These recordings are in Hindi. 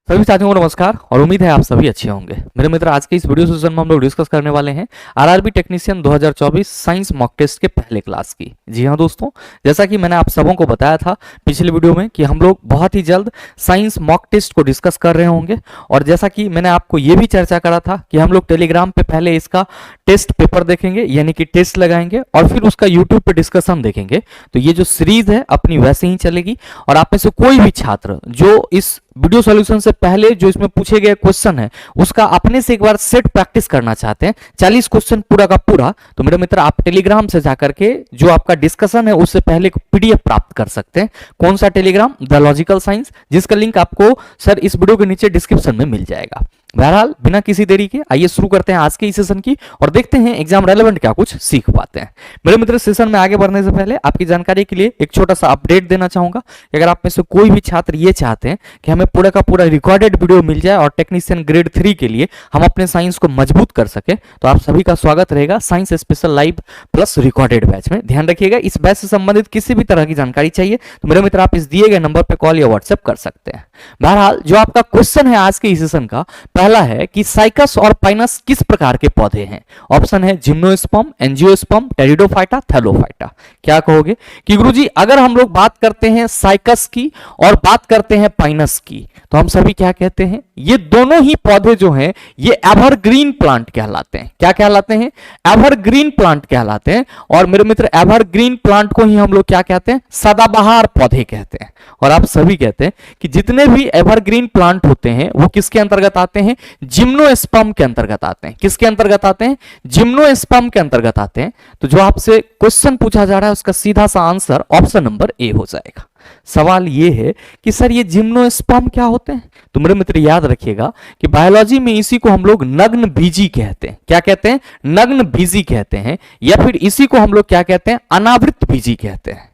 सभी साथियों को नमस्कार और उम्मीद है आप सभी अच्छे होंगे। मेरे मित्र, आज के इस वीडियो सेशन में हम लोग डिस्कस करने वाले हैं RRB technician 2024 science mock test के पहले क्लास की। जी हाँ दोस्तों, जैसा कि मैंने आप सबों को बताया था पिछले वीडियो में कि हम लोग बहुत ही जल्द साइंस मॉक टेस्ट को डिस्कस कर रहे होंगे, और जैसा कि मैंने आपको ये भी चर्चा करा था कि हम लोग टेलीग्राम पे पहले इसका टेस्ट पेपर देखेंगे, यानी कि टेस्ट लगाएंगे, और फिर उसका यूट्यूब पे डिस्कशन देखेंगे। तो ये जो सीरीज है अपनी वैसे ही चलेगी, और आप में से कोई भी छात्र जो इस वीडियो सॉल्यूशन से पहले जो इसमें पूछे गए क्वेश्चन है उसका अपने से एक बार सेट प्रैक्टिस करना चाहते हैं, 40 क्वेश्चन पूरा का पूरा, तो मेरे मित्र आप टेलीग्राम से जाकर के जो आपका डिस्कशन है उससे पहले एक पीडीएफ प्राप्त कर सकते हैं। कौन सा टेलीग्राम? द लॉजिकल साइंस, जिसका लिंक आपको सर इस वीडियो के नीचे डिस्क्रिप्शन में मिल जाएगा। बहरहाल बिना किसी देरी के आइए शुरू करते हैं आज के इस सेशन की और देखते हैं एग्जाम रेलेवेंट क्या कुछ सीख पाते हैं। मेरे मित्र, सेशन में आगे बढ़ने से पहले आपकी जानकारी के लिए एक छोटा सा अपडेट देना चाहूंगा कि अगर आप में से कोई भी छात्र ये चाहते हैं कि हमें पूरा का पूरा रिकॉर्डेड वीडियो मिल जाए और टेक्नीशियन ग्रेड 3 के लिए हम अपने साइंस को मजबूत कर सके, तो आप सभी का स्वागत रहेगा science special live plus recorded batch में। ध्यान रखिएगा, इस बैच से संबंधित किसी भी तरह की जानकारी चाहिए तो मेरे मित्र आप इस दिए गए नंबर पर कॉल या व्हाट्सएप कर सकते हैं। बहरहाल जो आपका क्वेश्चन है आज के इस सेशन का पहला है कि साइकस और पाइनस किस प्रकार के पौधे हैं? ऑप्शन है जिम्नोस्पर्म, एंजियोस्पर्म, टेरिडोफाइटा, थैलोफाइटा। क्या कहोगे कि गुरुजी अगर हम लोग बात करते हैं साइकस की और बात करते हैं पाइनस की तो हम सभी क्या कहते हैं? ये दोनों ही पौधे जो हैं ये एवरग्रीन प्लांट कहलाते हैं। क्या कहलाते हैं? एवरग्रीन प्लांट कहलाते हैं। और मेरे मित्र एवरग्रीन प्लांट को ही हम लोग क्या कहते हैं? सदाबहार पौधे कहते हैं। और आप सभी कहते हैं कि जितने भी एवरग्रीन प्लांट होते हैं वो किसके अंतर्गत आते हैं? जिम्नोस्पर्म के अंतर्गत आते हैं। किसके अंतर्गत आते हैं? जिम्नोस्पर्म के अंतर्गत आते हैं। तो जो आपसे क्वेश्चन पूछा जा रहा है उसका सीधा सा आंसर ऑप्शन नंबर ए हो जाएगा। सवाल ये है कि सर ये जिम्नोस्पर्म क्या होते हैं? तो मेरे मित्र याद रखिएगा कि बायोलॉजी में इसी को हम लोग नग्न बीजी कहते हैं। क्या कहते हैं? नग्न बीजी कहते हैं, या फिर इसी को हम लोग क्या कहते हैं? अनावृत बीजी कहते हैं।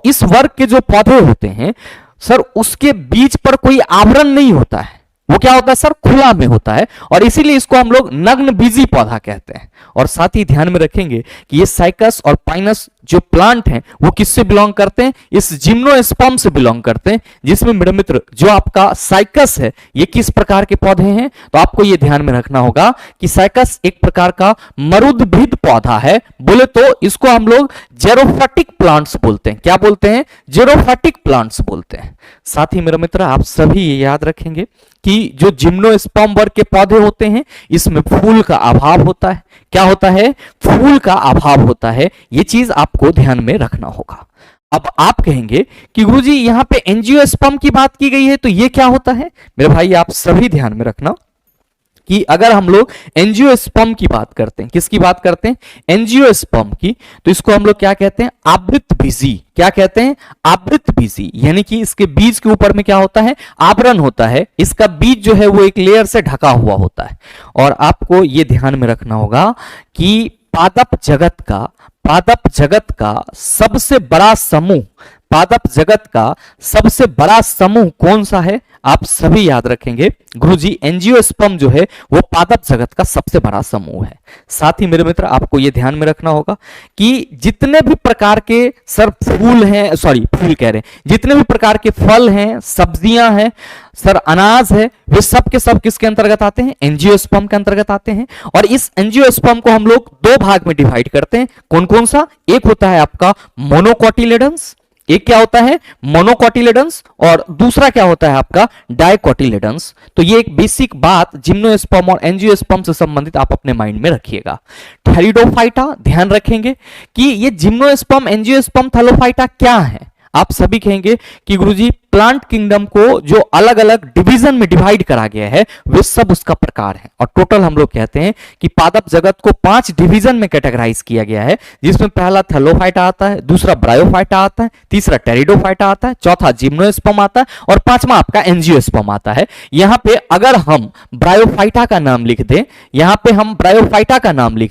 इस वर्ग के जो पौधे होते हैं सर उसके बीज पर कोई आवरण नहीं होता है, वो क्या होता है सर? खुला में होता है, और इसीलिए इसको हम लोग नग्न बीजी पौधा कहते हैं। और साथ ही ध्यान में रखेंगे कि ये साइकस और पाइनस जो प्लांट हैं वो किससे बिलोंग करते हैं? इस जिम्नोस्पर्म से बिलोंग करते हैं, जिसमें मेरे मित्र जो आपका साइकस है ये किस प्रकार के पौधे हैं? तो आपको ये ध्यान में रखना होगा कि साइकस एक प्रकार का मरुद्भिद पौधा है, बोले तो इसको हम लोग जेरोफाइटिक प्लांट्स बोलते हैं। क्या बोलते हैं? जेरोफाइटिक प्लांट्स बोलते हैं। साथ ही मेरे मित्र आप सभी ये याद रखेंगे कि जो जिम्नोस्पर्म वर्ग के पौधे होते हैं इसमें फूल का अभाव होता है। क्या होता है? फूल का अभाव होता है। ये चीज आपको ध्यान में रखना होगा। अब आप कहेंगे कि गुरुजी यहां पे एंजियोस्पर्म की बात की गई है तो ये क्या होता है? मेरे भाई आप सभी ध्यान में रखना कि अगर हम लोग एंजियोस्पर्म की बात करते हैं, किसकी बात करते हैं? एंजियोस्पर्म की, तो इसको हम लोग क्या कहते हैं? आवृत बीजी। क्या कहते हैं? आवृत बीजी, यानी कि इसके बीज के ऊपर में क्या होता है? आवरण होता है। इसका बीज जो है वो एक लेयर से ढका हुआ होता है। और आपको ये ध्यान में रखना होगा कि पादप जगत का सबसे बड़ा समूह, पादप जगत का सबसे बड़ा समूह कौन सा है? आप सभी याद रखेंगे गुरुजी एंजियोस्पर्म जो है वो पादप जगत का सबसे बड़ा समूह है। साथ ही मेरे मित्र आपको ये ध्यान में रखना होगा कि जितने भी प्रकार के सर फूल हैं, फूल कह रहे हैं, जितने भी प्रकार के फल हैं, सब्जियां हैं, सर अनाज है, वे सब के सब किसके अंतर्गत आते हैं? एंजियोस्पर्म के अंतर्गत आते हैं। और इस एंजियोस्पर्म को हम लोग दो भाग में डिवाइड करते हैं। कौन कौन सा? एक होता है आपका मोनोकोटिलेडन्स, एक क्या होता है? मोनोकोटिलेडन्स, और दूसरा क्या होता है आपका? डाइकोटिलेडन्स। तो ये एक बेसिक बात जिम्नोस्पर्म और एंजियोस्पर्म से संबंधित आप अपने माइंड में रखिएगा। थैलिडोफाइटा, ध्यान रखेंगे कि ये जिम्नोस्पर्म, एंजियोस्पर्म, थैलोफाइटा क्या है? आप सभी कहेंगे कि गुरुजी प्लांट किंगडम को जो अलग अलग डिवीजन में डिवाइड करा गया है वे सब उसका प्रकार है। और टोटल हम लोग कहते हैं कि पादप जगत को 5 डिवीजन में कैटेगराइज किया गया है, जिसमें पहला थैलोफाइटा आता है, दूसरा ब्रायोफाइटा आता है, तीसरा टेरिडोफाइटा आता है, चौथा जिम्नोस्पर्म आता है, और पांचवा आपका एंजियोस्पर्म आता है। यहां पे अगर हम ब्रायोफाइटा का नाम लिख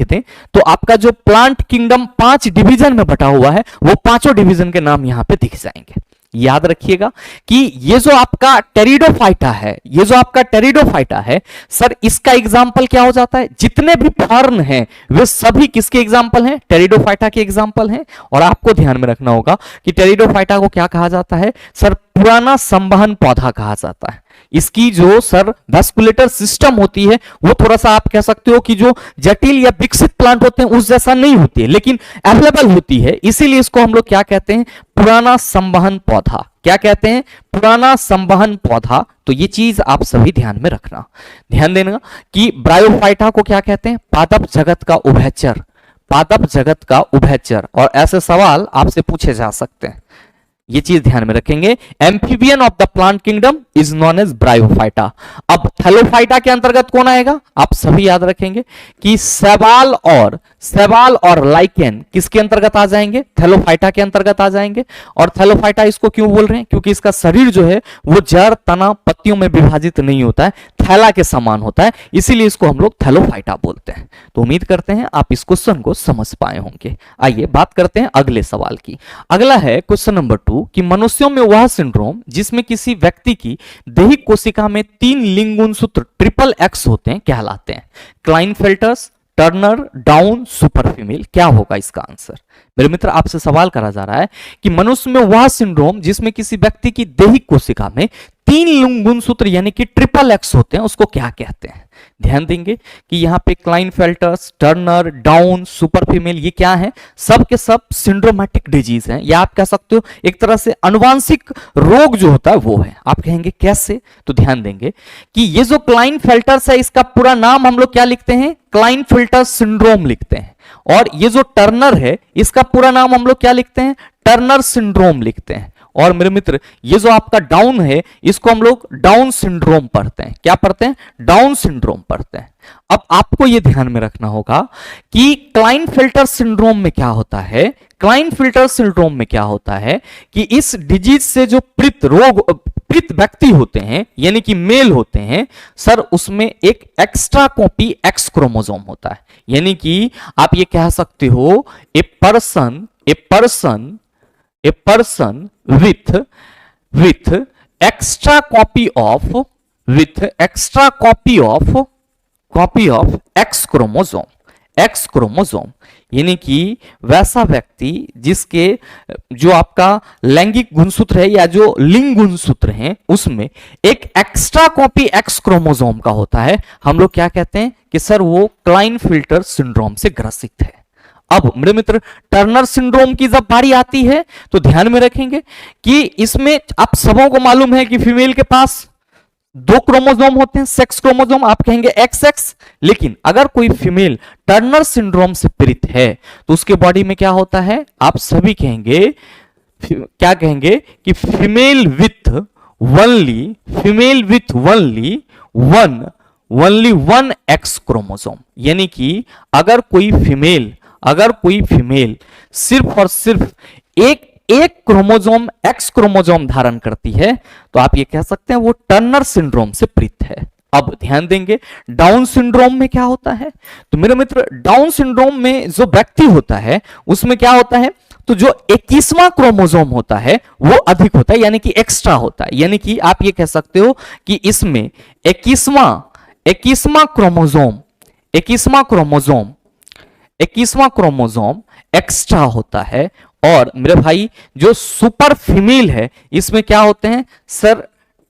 दें, तो आपका जो प्लांट किंगडम 5 डिवीजन में बटा हुआ है वो पांचों डिवीजन के नाम यहां पे दिख जाएंगे। याद रखिएगा कि ये जो आपका टेरिडोफाइटा है, सर इसका एग्जाम्पल क्या हो जाता है? जितने भी फर्न हैं वे सभी किसके एग्जाम्पल हैं? टेरिडोफाइटा के एग्जाम्पल हैं। और आपको ध्यान में रखना होगा कि टेरिडोफाइटा को क्या कहा जाता है? सर पुराना संवहन पौधा कहा जाता है। इसकी जो सर वेस्कुलेटर सिस्टम होती है वो थोड़ा सा आप कह सकते हो कि जो जटिल या विकसित प्लांट होते हैं उस जैसा नहीं होती है, लेकिन अवेलेबल होती है, इसीलिए इसको हम लोग क्या कहते हैं, पुराना संवहन पौधा। क्या कहते हैं, पुराना संवहन पौधा। तो ये चीज आप सभी ध्यान में रखना, ध्यान देना कि ब्रायोफाइटा को क्या कहते हैं, पादप जगत का उभयचर, पादप जगत का उभयचर। और ऐसे सवाल आपसे पूछे जा सकते हैं, ये चीज ध्यान में रखेंगे। Amphibian of the plant kingdom is known as bryophyta. अब थैलोफाइटा के अंतर्गत कौन आएगा, आप सभी याद रखेंगे कि शैवाल और लाइकेन किसके अंतर्गत आ जाएंगे, थैलोफाइटा के अंतर्गत आ जाएंगे। और थैलोफाइटा इसको क्यों बोल रहे हैं, क्योंकि इसका शरीर जो है वो जड़, तना, पत्तियों में विभाजित नहीं होता है, थैला के समान होता है, इसीलिए इसको हम लोग थैलोफाइटा बोलते हैं। तो उम्मीद करते हैं आप इस क्वेश्चन को समझ पाए होंगे। आइए बात करते हैं अगले सवाल की। अगला है क्वेश्चन नंबर 2 कि मनुष्यों में वह सिंड्रोम जिसमें किसी व्यक्ति की दैहिक कोशिका में 3 लिंग गुणसूत्र ट्रिपल एक्स होते हैं कहलाते हैं, क्लाइनफेल्टर्स, टर्नर, डाउन, सुपर फीमेल। क्या होगा इसका आंसर। मेरे मित्र आपसे सवाल करा जा रहा है कि मनुष्य में वह सिंड्रोम जिसमें किसी व्यक्ति की दैहिक कोशिका में 3 लिंग गुणसूत्र यानी कि ट्रिपल एक्स होते हैं उसको क्या कहते हैं। ध्यान देंगे कि यहाँ पे क्लाइनफेल्टर्स, टर्नर, डाउन, सुपर फीमेल ये क्या है, सब के सब सिंड्रोमेटिक डिजीज हैं, या आप कह सकते हो एक तरह से अनुवांशिक रोग जो होता है वो है। आप कहेंगे कैसे, तो ध्यान देंगे कि ये जो क्लाइनफेल्टर्स है इसका पूरा नाम हम लोग क्या लिखते हैं, क्लाइनफेल्टर सिंड्रोम लिखते हैं। और ये जो टर्नर है इसका पूरा नाम हम लोग क्या लिखते हैं, टर्नर सिंड्रोम लिखते हैं। और मेरे मित्र ये जो आपका डाउन है इसको हम लोग डाउन सिंड्रोम पढ़ते हैं। क्या पढ़ते हैं, डाउन सिंड्रोम पढ़ते हैं। अब आपको यह ध्यान में रखना होगा कि क्लाइनफेल्टर सिंड्रोम में क्या होता है, क्लाइनफेल्टर सिंड्रोम में क्या होता है कि इस डिजीज से जो पीड़ित व्यक्ति होते हैं यानी कि मेल होते हैं सर, उसमें एक एक्स्ट्रा कॉपी एक्स क्रोमोसोम होता है। यानी कि आप ये कह सकते हो a person with extra copy of X chromosome यानी कि वैसा व्यक्ति जिसके जो आपका लैंगिक गुणसूत्र है या जो लिंग गुणसूत्र हैं उसमें एक एक्स्ट्रा कॉपी एक्स क्रोमोसोम का होता है, हम लोग क्या कहते हैं कि सर वो क्लाइनफेल्टर सिंड्रोम से ग्रसित है। अब मेरे मित्र टर्नर सिंड्रोम की जब बारी आती है तो ध्यान में रखेंगे कि इसमें आप सबों को मालूम है कि फीमेल के पास 2 क्रोमोसोम होते हैं, सेक्स क्रोमोसोम, आप कहेंगे XX। लेकिन अगर कोई फीमेल टर्नर सिंड्रोम से पीड़ित है तो उसके बॉडी में क्या होता है, आप सभी कहेंगे क्या कहेंगे कि female with only one x chromosome. यानी कि अगर कोई फीमेल सिर्फ और सिर्फ एक क्रोमोसोम एक्स क्रोमोसोम धारण करती है तो आप ये कह सकते हैं वो टर्नर सिंड्रोम से पीड़ित है। अब ध्यान देंगे डाउन सिंड्रोम में क्या होता है, तो मेरे मित्र डाउन सिंड्रोम में जो व्यक्ति होता है उसमें क्या होता है, तो जो 21वां क्रोमोसोम होता है वो अधिक होता है यानी कि एक्स्ट्रा होता है। यानी कि आप ये कह सकते हो कि इसमें 21वां क्रोमोसोम एक्स्ट्रा होता है। और मेरे भाई जो सुपर फीमेल है इसमें क्या होते हैं सर,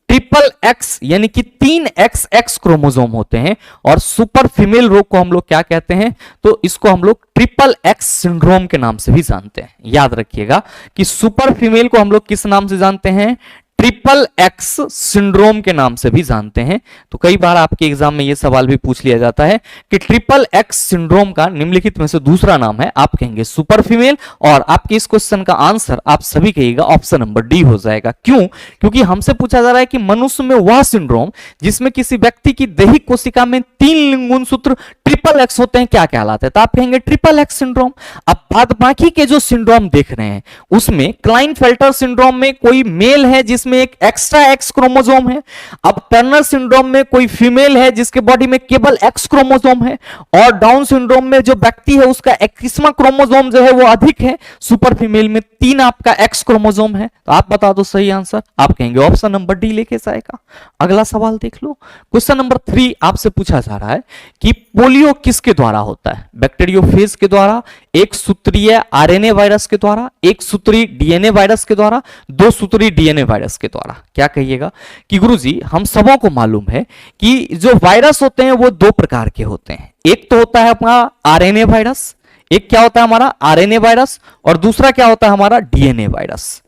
ट्रिपल एक्स यानी कि 3XX क्रोमोसोम होते हैं। और सुपर फीमेल रोग को हम लोग क्या कहते हैं, तो इसको हम लोग ट्रिपल एक्स सिंड्रोम के नाम से भी जानते हैं। याद रखिएगा कि सुपर फीमेल को हम लोग किस नाम से जानते हैं, ट्रिपल एक्स सिंड्रोम के नाम से भी जानते हैं। तो कई बार आपके एग्जाम में यह सवाल भी पूछ लिया जाता है कि ट्रिपल एक्स सिंड्रोम का निम्नलिखित में से दूसरा नाम है, आप कहेंगे सुपर फीमेल। और आपके इस क्वेश्चन का आंसर आप सभी कहिएगा ऑप्शन नंबर डी हो जाएगा। क्यों, क्योंकि हमसे पूछा जा रहा है कि मनुष्य में वह सिंड्रोम जिसमें किसी व्यक्ति की दैहिक कोशिका में 3 लिंग गुणसूत्र ट्रिपल एक्स होते हैं क्या कहलाते हैं, तो आप कहेंगे ट्रिपल एक्स सिंड्रोम। अब बाद बाकी के जो सिंड्रोम देख रहे हैं उसमें क्लाइनफेल्टर सिंड्रोम में कोई मेल है जिसमें एक एक्स्ट्रा एक्स क्रोमोसोम है। अब टर्नर सिंड्रोम में कोई फीमेल है जिसके बॉडी में केवल एक्स क्रोमोसोम है। और डाउन सिंड्रोम में जो व्यक्ति है उसका 21वां क्रोमोसोम जो है वो अधिक है, सुपर फीमेल में 3 आपका एक्स क्रोमोसोम है। तो आप बता दो सही आंसर, आप कहेंगे ऑप्शन नंबर डी लेके जाएगा। अगला सवाल देख लो, क्वेश्चन नंबर 3 आपसे पूछा जा रहा है कि पोलियो किसके द्वारा होता है? बैक्टीरियोफेज के द्वारा, एक सूत्रीय आरएनए वायरस के द्वारा, एक सूत्री डीएनए वायरस के द्वारा, दो सूत्री डीएनए वायरस के द्वारा। क्या कहिएगा कि गुरुजी हम सबों को मालूम है कि जो वायरस होते हैं वो दो प्रकार के होते हैं। एक तो होता है अपना आरएनए वायरस, एक क्या होता है हमारा आरएनए वायरस, और दूसरा क्या होता है हमारा डीएनए वायरस।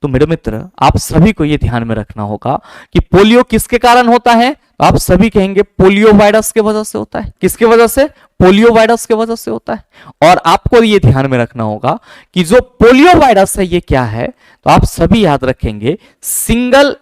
तो मेरे मित्र आप सभी को यह ध्यान में रखना होगा कि पोलियो किसके कारण होता है? आप सभी कहेंगे पोलियो वायरस के वजह से होता है। किसके वजह से? पोलियो वायरस के वजह से होता है। और आपको यह ध्यान में रखना होगा कि जो पोलियो वायरस है ये क्या है, तो आप सभी याद रखेंगे सिंगल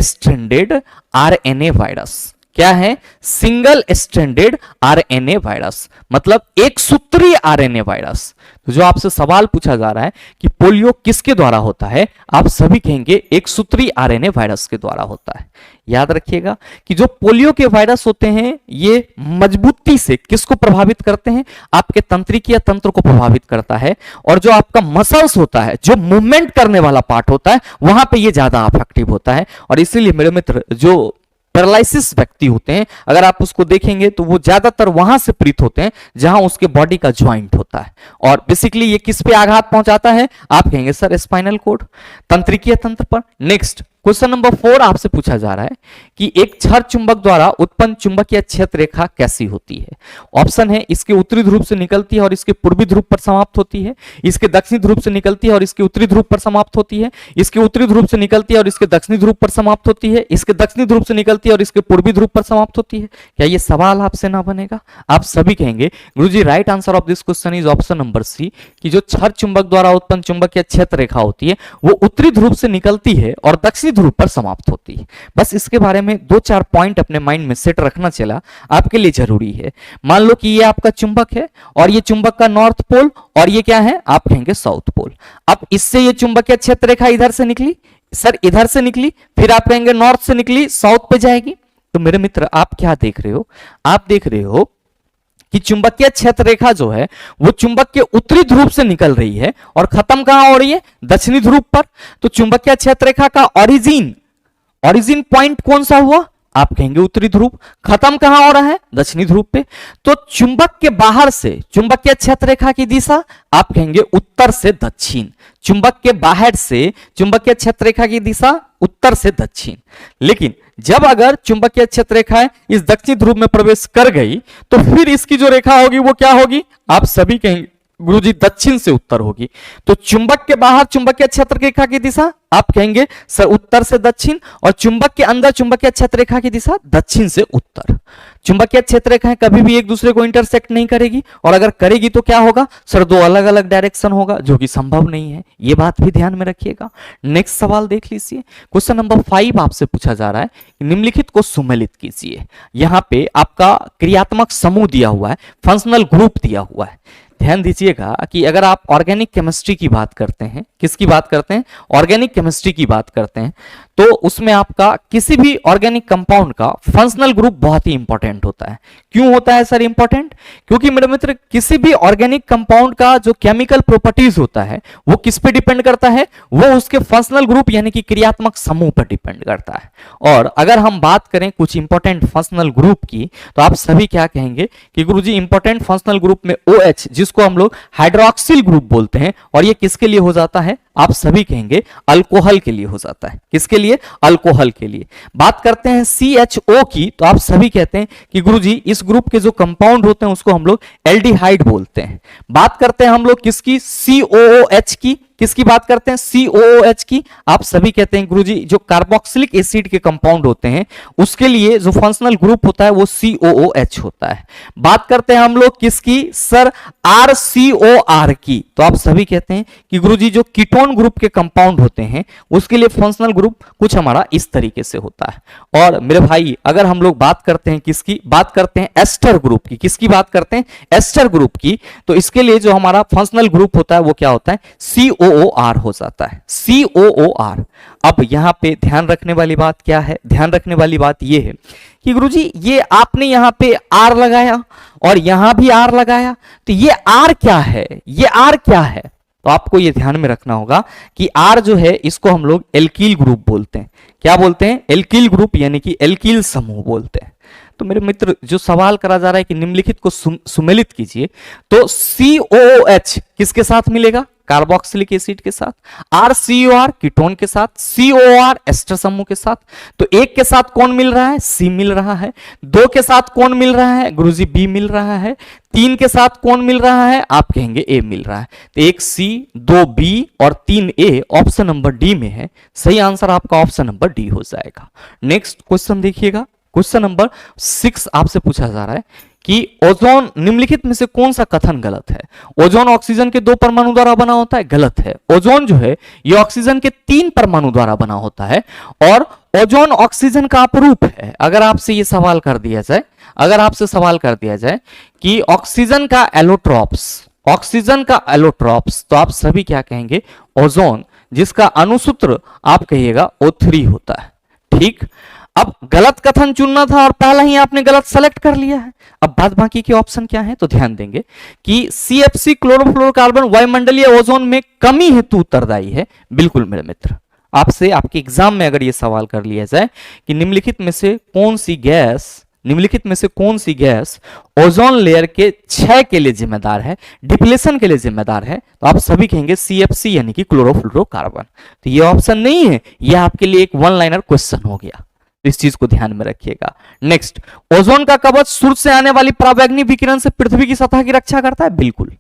स्ट्रैंडेड आरएनए वायरस। क्या है? सिंगल स्ट्रैंडेड आरएनए वायरस, मतलब एक सूत्रीय आरएनए वायरस। तो जो आपसे सवाल पूछा जा रहा है कि पोलियो किसके द्वारा होता है, आप सभी कहेंगे एक सूत्रीय आरएनए वायरस के द्वारा होता है। याद रखिएगा कि जो पोलियो के वायरस होते हैं ये मजबूती से किसको प्रभावित करते हैं? आपके तंत्रिकीय तंत्र को प्रभावित करता है, और जो आपका मसल्स होता है, जो मूवमेंट करने वाला पार्ट होता है, वहां पे ये ज्यादा अफेक्टिव होता है। और इसीलिए मेरे मित्र जो पैरालिसिस व्यक्ति होते हैं, अगर आप उसको देखेंगे तो वो ज्यादातर वहां से पीड़ित होते हैं जहां उसके बॉडी का ज्वाइंट होता है। और बेसिकली ये किस पे आघात पहुंचाता है? आप कहेंगे सर स्पाइनल कॉर्ड, तंत्रिकीय तंत्र पर। नेक्स्ट क्वेश्चन नंबर 4 आपसे पूछा जा रहा है कि एक क्षार चुंबक द्वारा उत्पन्न चुंबकीय क्षेत्र रेखा कैसी होती है? ऑप्शन है इसके उत्तरी ध्रुव से निकलती है और इसके पूर्वी ध्रुव पर समाप्त होती है, इसके दक्षिणी ध्रुव से निकलती है और इसके उत्तरी ध्रुव पर समाप्त होती है, इसके उत्तरी ध्रुव से निकलती है और इसके दक्षिणी ध्रुव पर समाप्त होती है, इसके दक्षिणी ध्रुव से निकलती है और इसके पूर्वी ध्रुव पर समाप्त होती है। क्या ये सवाल आपसे ना बनेगा? आप सभी कहेंगे गुरुजी right answer of this question is option number C, कि जो क्षार चुंबक द्वारा उत्पन्न चुंबकीय क्षेत्र रेखा होती है वो उत्तरी ध्रुव से निकलती है और दक्षिणी ध्रुव पर समाप्त होती है। बस इसके बारे में 2-4 पॉइंट अपने माइंड में सेट रखना चला आपके लिए जरूरी है। मान लो कि ये आपका चुंबक है और ये चुंबक का नॉर्थ पोल, और ये क्या है? आप कहेंगे साउथ पोल। अब इससे ये चुंबकीय क्षेत्र रेखा इधर से निकली, सर इधर से निकली, फिर आप कहेंगे नॉर्थ से निकली, साउथ पे जाएगी। तो मेरे मित्र आप क्या देख रहे हो? आप देख रहे हो कि चुंबकीय क्षेत्र रेखा जो है वो चुंबक के उत्तरी ध्रुव से निकल रही है और खत्म कहां हो रही है? दक्षिणी ध्रुव पर। तो चुंबकीय क्षेत्र रेखा का ओरिजिन पॉइंट कौन सा हुआ? आप कहेंगे उत्तरी ध्रुव। खत्म कहां हो रहा है? दक्षिणी ध्रुव पे। तो चुंबक के बाहर से चुंबकीय क्षेत्र रेखा की दिशा आप कहेंगे उत्तर से दक्षिण। चुंबक के बाहर से चुंबकीय क्षेत्र रेखा की दिशा उत्तर से दक्षिण। लेकिन जब अगर चुंबकीय क्षेत्र रेखा इस दक्षिणी ध्रुव में प्रवेश कर गई तो फिर इसकी जो रेखा होगी वो क्या होगी? आप सभी कहेंगे गुरुजी दक्षिण से उत्तर होगी। तो चुंबक के बाहर चुंबकीय क्षेत्र रेखा की दिशा आप कहेंगे सर उत्तर से दक्षिण, और चुंबक के अंदर चुंबकीय क्षेत्र रेखा की दिशा दक्षिण से उत्तर। चुंबकीय क्षेत्र रेखाएं कभी भी एक दूसरे को इंटरसेक्ट नहीं करेगी, और अगर करेगी तो क्या होगा? सर दो अलग अलग डायरेक्शन होगा, जो कि संभव नहीं है। ये बात भी ध्यान में रखिएगा। नेक्स्ट सवाल देख लीजिए। क्वेश्चन नंबर 5 आपसे पूछा जा रहा है कि निम्नलिखित को सुमेलित कीजिए। यहां पे आपका क्रियात्मक समूह दिया हुआ है, फंक्शनल ग्रुप दिया हुआ है। ध्यान दीजिएगा कि अगर आप ऑर्गेनिक केमिस्ट्री की बात करते हैं, किसकी बात करते हैं? ऑर्गेनिक केमिस्ट्री की बात करते हैं, तो उसमें आपका किसी भी ऑर्गेनिक कंपाउंड का फंक्शनल ग्रुप बहुत ही इंपॉर्टेंट होता है। क्यों होता है सर इंपॉर्टेंट? क्योंकि मेरे मित्र किसी भी ऑर्गेनिक कंपाउंड का जो केमिकल प्रॉपर्टीज होता है वो किस पे डिपेंड करता है? वो उसके फंक्शनल ग्रुप यानी कि क्रियात्मक समूह पर डिपेंड करता है। और अगर हम बात करें कुछ इंपॉर्टेंट फंक्शनल ग्रुप की, तो आप सभी क्या कहेंगे कि गुरुजी इंपॉर्टेंट फंक्शनल ग्रुप में OH, जिसको हम लोग हाइड्रोक्सिल ग्रुप बोलते हैं, और ये किसके लिए हो जाता है? आप सभी कहेंगे अल्कोहल के लिए हो जाता है। किसके लिए? अल्कोहल के लिए। बात करते हैं CHO की, तो आप सभी कहते हैं कि गुरुजी इस ग्रुप के जो कंपाउंड होते हैं उसको हम लोग एल्डिहाइड बोलते हैं। बात करते हैं हम लोग किसकी? COOH की। किसकी बात करते हैं? COOH की। आप सभी कहते हैं गुरुजी जो कार्बोक्सिलिक एसिड के कंपाउंड होते हैं उसके लिए जो फंक्शनल ग्रुप होता है वो COOH होता है। बात करते हैं हम लोग किसकी? सर RCOR की। तो आप सभी कहते हैं कि गुरुजी जो कीटोन ग्रुप के कंपाउंड होते हैं उसके लिए फंक्शनल ग्रुप कुछ हमारा इस तरीके से होता है। और मेरे भाई अगर हम लोग बात करते हैं किसकी? बात करते हैं एस्टर ग्रुप की। किसकी बात करते हैं? एस्टर ग्रुप की। तो इसके लिए जो हमारा फंक्शनल ग्रुप होता है वो क्या होता है? COOR हो जाता है। COOR। अब यहां पे ध्यान रखने वाली बात क्या है? ध्यान रखने वाली बात ये है कि गुरुजी ये आपने यहां पे R लगाया और यहां भी R लगाया, तो ये R क्या है? ये R क्या है? तो आपको ये ध्यान में रखना होगा कि R जो है इसको हम लोग एल्कील ग्रुप बोलते हैं। क्या बोलते हैं? एल्कील ग्रुप यानी कि एल्कील समूह बोलते हैं। तो मेरे मित्र जो सवाल करा जा रहा है कि निम्नलिखित को सुमेलित कीजिए, तो COOH किसके साथ मिलेगा? कार्बोक्सिलिक एसिड के साथ। RCOR कीटोन के साथ। COR एस्टर समूह के साथ। तो एक के साथ कौन मिल रहा है? C मिल रहा है। दो के साथ कौन मिल रहा है गुरुजी? B मिल रहा है। तीन के साथ कौन मिल रहा है? आप कहेंगे A मिल रहा है। तो एक C, दो B और तीन A ऑप्शन नंबर D में है। सही आंसर आपका ऑप्शन नंबर D हो जाएगा। नेक्स्ट क्वेश्चन देखिएगा, क्वेश्चन नंबर 6 आपसे पूछा जा रहा है कि ओजोन निम्नलिखित में से कौन सा कथन गलत है? ओजोन ऑक्सीजन के 2 परमाणु द्वारा बना होता है, गलत है। ओजोन जो है ये ऑक्सीजन के 3 परमाणु द्वारा बना होता है और ओजोन ऑक्सीजन का अपरूप है। अगर आपसे ये सवाल कर दिया जाए, अगर आपसे सवाल कर दिया जाए कि ऑक्सीजन का एलोट्रॉप्स, ऑक्सीजन का एलोट्रॉप्स, तो आप सभी क्या कहेंगे? ओजोन, जिसका अनुसूत्र आप कहिएगा O3 होता है। ठीक, अब गलत कथन चुनना था और पहला ही आपने गलत सेलेक्ट कर लिया है। अब बाद बाकी के ऑप्शन क्या है? तो ध्यान देंगे कि CFC क्लोरोफ्लोरोकार्बन वायुमंडलीय ओजोन में कमी हेतु उत्तरदायी है। बिल्कुल मेरे मित्र, आपसे आपके एग्जाम में अगर यह सवाल कर लिया जाए कि निम्नलिखित में से कौन सी गैस, निम्नलिखित में से कौन सी गैस ओजोन लेयर के क्षय के लिए जिम्मेदार है, डिप्लेशन के लिए जिम्मेदार है, तो आप सभी कहेंगे CFC यानी कि क्लोरोफ्लोरोकार्बन। तो ये ऑप्शन नहीं है, यह आपके लिए एक वन लाइनर क्वेश्चन हो गया, इस चीज को ध्यान में रखिएगा। नेक्स्ट, ओजोन का कवच सूर्य से आने वाली पराबैंगनी विकिरण से पृथ्वी की सतह की रक्षा करता है। बिल्कुल,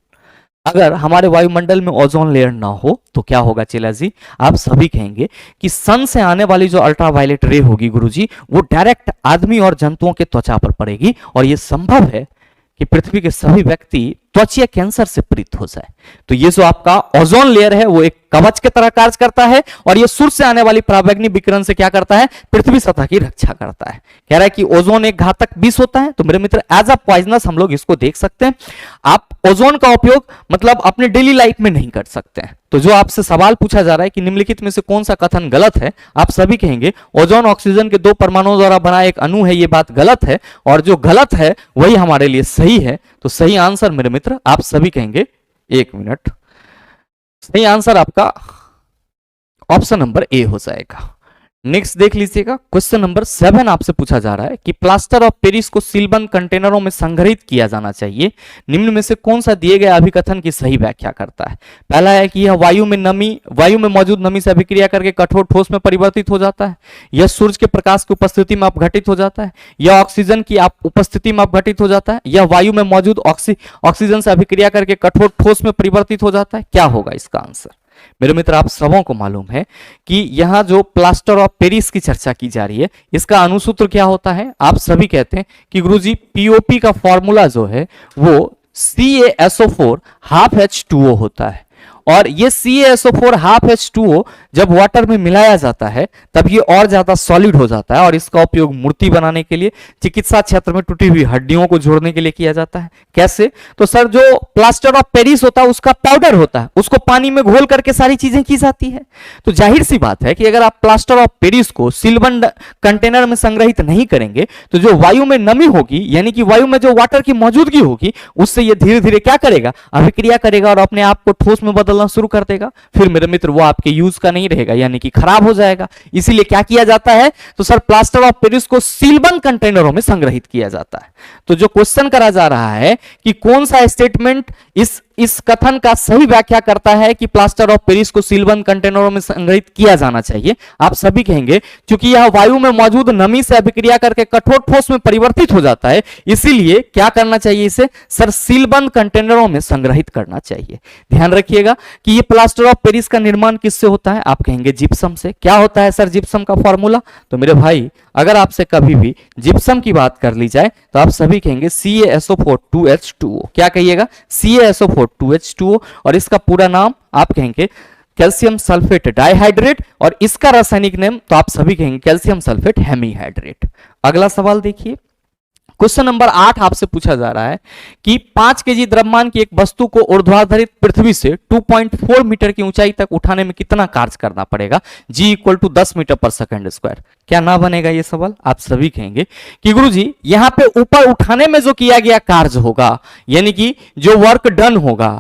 अगर हमारे वायुमंडल में ओजोन लेयर ना हो तो क्या होगा चेला जी? आप सभी कहेंगे कि सन से आने वाली जो अल्ट्रावायलेट रे होगी गुरुजी, वो डायरेक्ट आदमी और जंतुओं के त्वचा पर पड़ेगी और यह संभव है कि पृथ्वी के सभी व्यक्ति त्वचीय कैंसर से पीड़ित हो जाए। तो ये जो आपका ओजोन लेयर है वो एक कवच की तरह कार्य करता है और ये सूर्य से आने वाली पराबैंगनी विकिरण से क्या करता है? पृथ्वी सतह की रक्षा करता है। कह रहा है कि ओजोन एक घातक विष होता है, तो मेरे मित्र एज अ पॉइजनस हम लोग इसको देख सकते हैं। आप ओजोन का उपयोग मतलब अपने डेली लाइफ में नहीं कर सकते हैं। तो जो आपसे सवाल पूछा जा रहा है कि निम्नलिखित में से कौन सा कथन गलत है, आप सभी कहेंगे ओजोन ऑक्सीजन के 2 परमाणुओं द्वारा बना एक अणु है, ये बात गलत है और जो गलत है वही हमारे लिए सही है। तो सही आंसर मेरे मित्र आप सभी कहेंगे, एक मिनट, सही आंसर आपका ऑप्शन नंबर ए हो जाएगा। नेक्स्ट देख लीजिएगा, क्वेश्चन नंबर 7 आपसे पूछा जा रहा है कि प्लास्टर ऑफ पेरिस को सीलबंद कंटेनरों में संग्रहित किया जाना चाहिए, निम्न में से कौन सा दिए गए अभिकथन की सही व्याख्या करता है? पहला है कि यह वायु में मौजूद नमी से अभिक्रिया करके कठोर ठोस में परिवर्तित हो जाता है, यह सूर्य के प्रकाश की उपस्थिति में अपघटित हो जाता है, यह ऑक्सीजन की उपस्थिति में अपघटित हो जाता है, यह वायु में मौजूद ऑक्सीजन से अभिक्रिया करके कठोर ठोस में परिवर्तित हो जाता है। क्या होगा इसका आंसर? मेरे मित्र आप सबों को मालूम है कि यहां जो प्लास्टर ऑफ पेरिस की चर्चा की जा रही है, इसका अनुसूत्र क्या होता है? आप सभी कहते हैं कि गुरुजी पीओपी का फॉर्मूला जो है वो CaSO4 हाफ H2O होता है और ये CaSO4 हाफ H2O जब वाटर में मिलाया जाता है तब ये और ज्यादा सॉलिड हो जाता है और इसका उपयोग मूर्ति बनाने के लिए, चिकित्सा क्षेत्र में टूटी हुई हड्डियों को जोड़ने के लिए किया जाता है। कैसे? तो सर जो प्लास्टर ऑफ पेरिस होता है उसका पाउडर होता है, उसको पानी में घोल करके सारी चीजें की जाती है। तो जाहिर सी बात है कि अगर आप प्लास्टर ऑफ पेरिस को सीलबंद कंटेनर में संग्रहित नहीं करेंगे तो जो वायु में नमी होगी, यानी कि वायु में जो वाटर की मौजूदगी होगी, उससे ये धीरे धीरे क्या करेगा? अभिक्रिया करेगा और अपने आप को ठोस में बदलना शुरू कर देगा। फिर मेरे मित्र वो आपके यूज का नहीं रहेगा, यानी कि खराब हो जाएगा। इसीलिए क्या किया जाता है? तो सर प्लास्टर ऑफ पेरिस को सीलबंद कंटेनरों में संग्रहित किया जाता है। तो जो क्वेश्चन करा जा रहा है कि कौन सा स्टेटमेंट इस कथन का सही व्याख्या करता है कि प्लास्टर ऑफ पेरिस को सीलबंद कंटेनरों में संग्रहित किया जाना चाहिए, आप सभी कहेंगे क्योंकि यह वायु में मौजूद नमी से अभिक्रिया करके कठोर ठोस में परिवर्तित हो जाता है, इसीलिए क्या करना चाहिए? इसे सर सीलबंद कंटेनरों में संग्रहित करना चाहिए। ध्यान रखिएगा कि ये प्लास्टर ऑफ पेरिस का निर्माण किससे होता है? आप कहेंगे जिप्सम से। क्या होता है सर जिप्सम का फॉर्मूला? तो मेरे भाई अगर आपसे कभी भी जिप्सम की बात कर ली जाए तो आप सभी कहेंगे CaSO4 2H2O। क्या कहिएगा? CaSO4 2H2O और इसका पूरा नाम आप कहेंगे कैल्शियम सल्फेट डाइहाइड्रेट और इसका रासायनिक नाम तो आप सभी कहेंगे कैल्शियम सल्फेट हेमीहाइड्रेट। अगला सवाल देखिए, क्वेश्चन नंबर 8 आपसे पूछा जा रहा है कि 5 केजी द्रव्यमान की एक वस्तु को ऊर्ध्वाधरित पृथ्वी से 2.4 मीटर की ऊंचाई तक उठाने में कितना कार्य करना पड़ेगा? G = 10 मीटर पर सेकंड स्क्वायर। क्या ना बनेगा ये सवाल? आप सभी कहेंगे कि गुरुजी यहां पे ऊपर उठाने में जो किया गया कार्य होगा, यानी कि जो वर्क डन होगा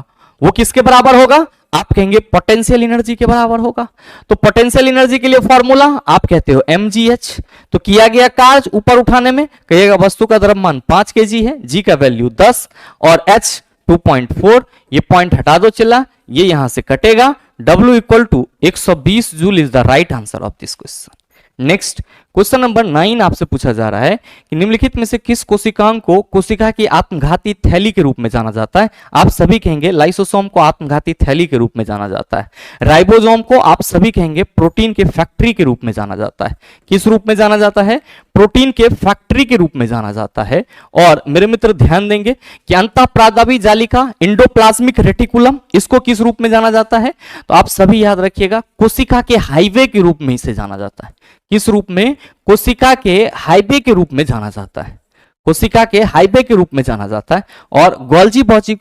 वो किसके बराबर होगा? आप कहेंगे पोटेंशियल एनर्जी के बराबर होगा। तो पोटेंशियल एनर्जी के लिए फॉर्मूला आप कहते हो mgh। तो किया गया कार्य ऊपर उठाने में, कहिएगा वस्तु का द्रव्यमान 5 kg है, g का वैल्यू 10 और h 2.4, ये पॉइंट हटा दो चला, ये यहां से कटेगा। W equal to 120 joule is the right answer of this question. Next question number 9 आपसे पूछा जा रहा है कि निम्नलिखित में से किस कोशिकांग को कोशिका की आत्मघाती थैली के रूप में जाना जाता है। आप सभी कहेंगे लाइसोसोम को आत्मघाती थैली के रूप में जाना जाता है। राइबोसोम को आप सभी कहेंगे प्रोटीन के फैक्ट्री के रूप में जाना जाता है। किस रूप में जाना जाता है? प्रोटीन के फैक्ट्री के रूप में जाना जाता है। और मेरे मित्र ध्यान देंगे कि अंतःप्रादावी जालिका इंडोप्लाज्मिक रेटिकुलम, इसको किस रूप में जाना जाता है? तो आप सभी याद रखिएगा कोशिका के हाईवे के रूप में इसे जाना जाता है। किस रूप में? कोशिका के हाईवे के रूप में जाना जाता है। कोशिका के हाईवे के रूप में जाना जाता है। और गोल्जी बॉडी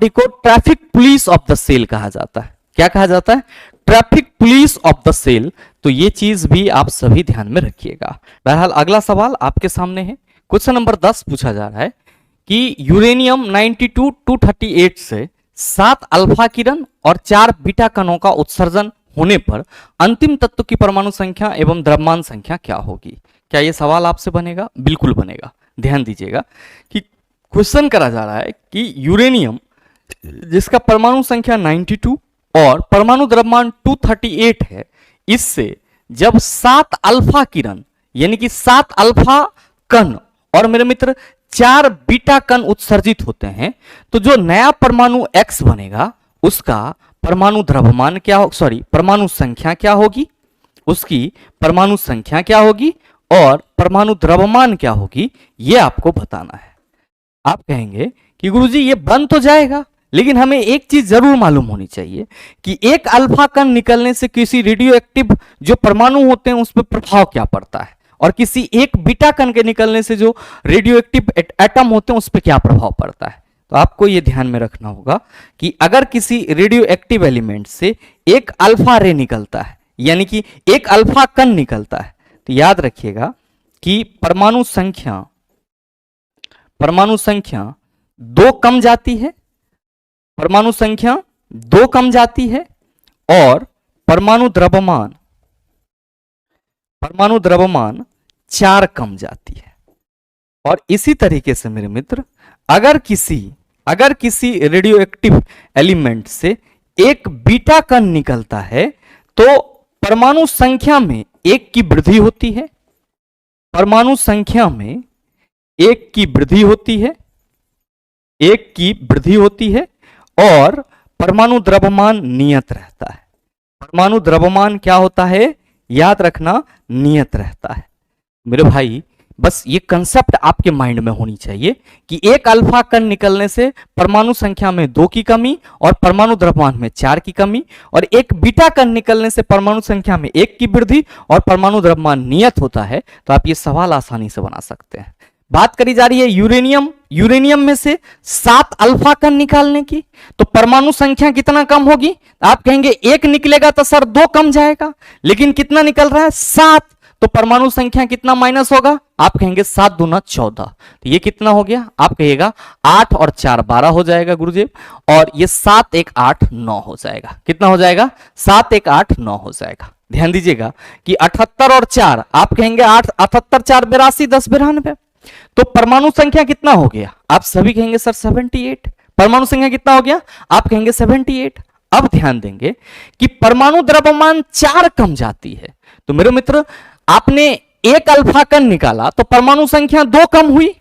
को traffic police of the cell कहा जाता है। क्या कहा जाता है? Traffic police of the cell. तो ये चीज भी आप सभी ध्यान में रखिएगा। बहरहाल अगला सवाल आपके सामने है। क्वेश्चन नंबर 10 पूछा जा रहा है कि यूरेनियम 92-238 से 7 अल्फा किरण और 4 बीटा कणों का उत्सर्जन होने पर अंतिम तत्व की परमाणु संख्या एवं द्रव्यमान संख्या क्या होगी? क्या यह सवाल आपसे बनेगा? बिल्कुल बनेगा। ध्यान दीजिएगा कि क्वेश्चन करा जा रहा है कि यूरेनियम जिसका परमाणु संख्या 92 और परमाणु द्रव्यमान 238 है, इससे जब 7 अल्फा किरण यानी कि 7 अल्फा कण और मेरे मित्र 4 बीटा कण उत्सर्जित होते हैं, तो जो नया परमाणु X बनेगा उसका परमाणु द्रव्यमान क्या हो, परमाणु संख्या क्या होगी, उसकी परमाणु संख्या क्या होगी और परमाणु द्रव्यमान क्या होगी, ये आपको बताना है। आप कहेंगे कि गुरुजी ये बन तो जाएगा, लेकिन हमें एक चीज जरूर मालूम होनी चाहिए कि एक अल्फा कण निकलने से किसी रेडियो एक्टिव जो परमाणु होते हैं उस पर प्रभाव क्या पड़ता है, और किसी एक बीटा कण के निकलने से जो रेडियो एक्टिव एटम होते हैं उस पर क्या प्रभाव पड़ता है। तो आपको यह ध्यान में रखना होगा कि अगर किसी रेडियो एक्टिव एलिमेंट से एक अल्फा रे निकलता है यानी कि एक अल्फा कण निकलता है, तो याद रखिएगा कि परमाणु संख्या 2 कम जाती है, परमाणु संख्या 2 कम जाती है और परमाणु द्रव्यमान 4 कम जाती है। और इसी तरीके से मेरे मित्र अगर किसी रेडियो एक्टिव एलिमेंट से एक बीटा कण निकलता है तो परमाणु संख्या में 1 की वृद्धि होती है, परमाणु संख्या में 1 की वृद्धि होती है और परमाणु द्रव्यमान नियत रहता है। परमाणु द्रव्यमान क्या होता है? याद रखना, नियत रहता है। मेरे भाई बस ये कंसेप्ट आपके माइंड में होनी चाहिए कि एक अल्फा कण निकलने से परमाणु संख्या में 2 की कमी और परमाणु द्रव्यमान में 4 की कमी, और एक बीटा कण निकलने से परमाणु संख्या में 1 की वृद्धि और परमाणु द्रव्यमान नियत होता है। तो आप ये सवाल आसानी से बना सकते हैं। बात करी जा रही है यूरेनियम में से 7 अल्फा कण निकालने की, तो परमाणु संख्या कितना कम होगी? आप कहेंगे 1 निकलेगा तो सर 2 कम जाएगा, लेकिन कितना निकल रहा है? 7, तो परमाणु संख्या कितना माइनस होगा? आप कहेंगे 7 दूना 14, तो ये कितना हो गया? आप कहिएगा 8 और 4 12 हो जाएगा गुरुदेव, और ये 7 1 8 9 हो जाएगा। कितना हो जाएगा? 7 1 8 9 हो जाएगा। ध्यान दीजिएगा कि 78 और 4, आप कहेंगे 8 78 4 82 10 92, तो परमाणु संख्या कितना हो गया? आप सभी कहेंगे सर 78। परमाणु संख्या कितना हो गया? आप कहेंगे 78। अब ध्यान देंगे कि परमाणु द्रव्यमान 4 कम जाती है, तो मेरे मित्र आपने एक अल्फा कण निकाला तो परमाणु संख्या 2 कम हुई,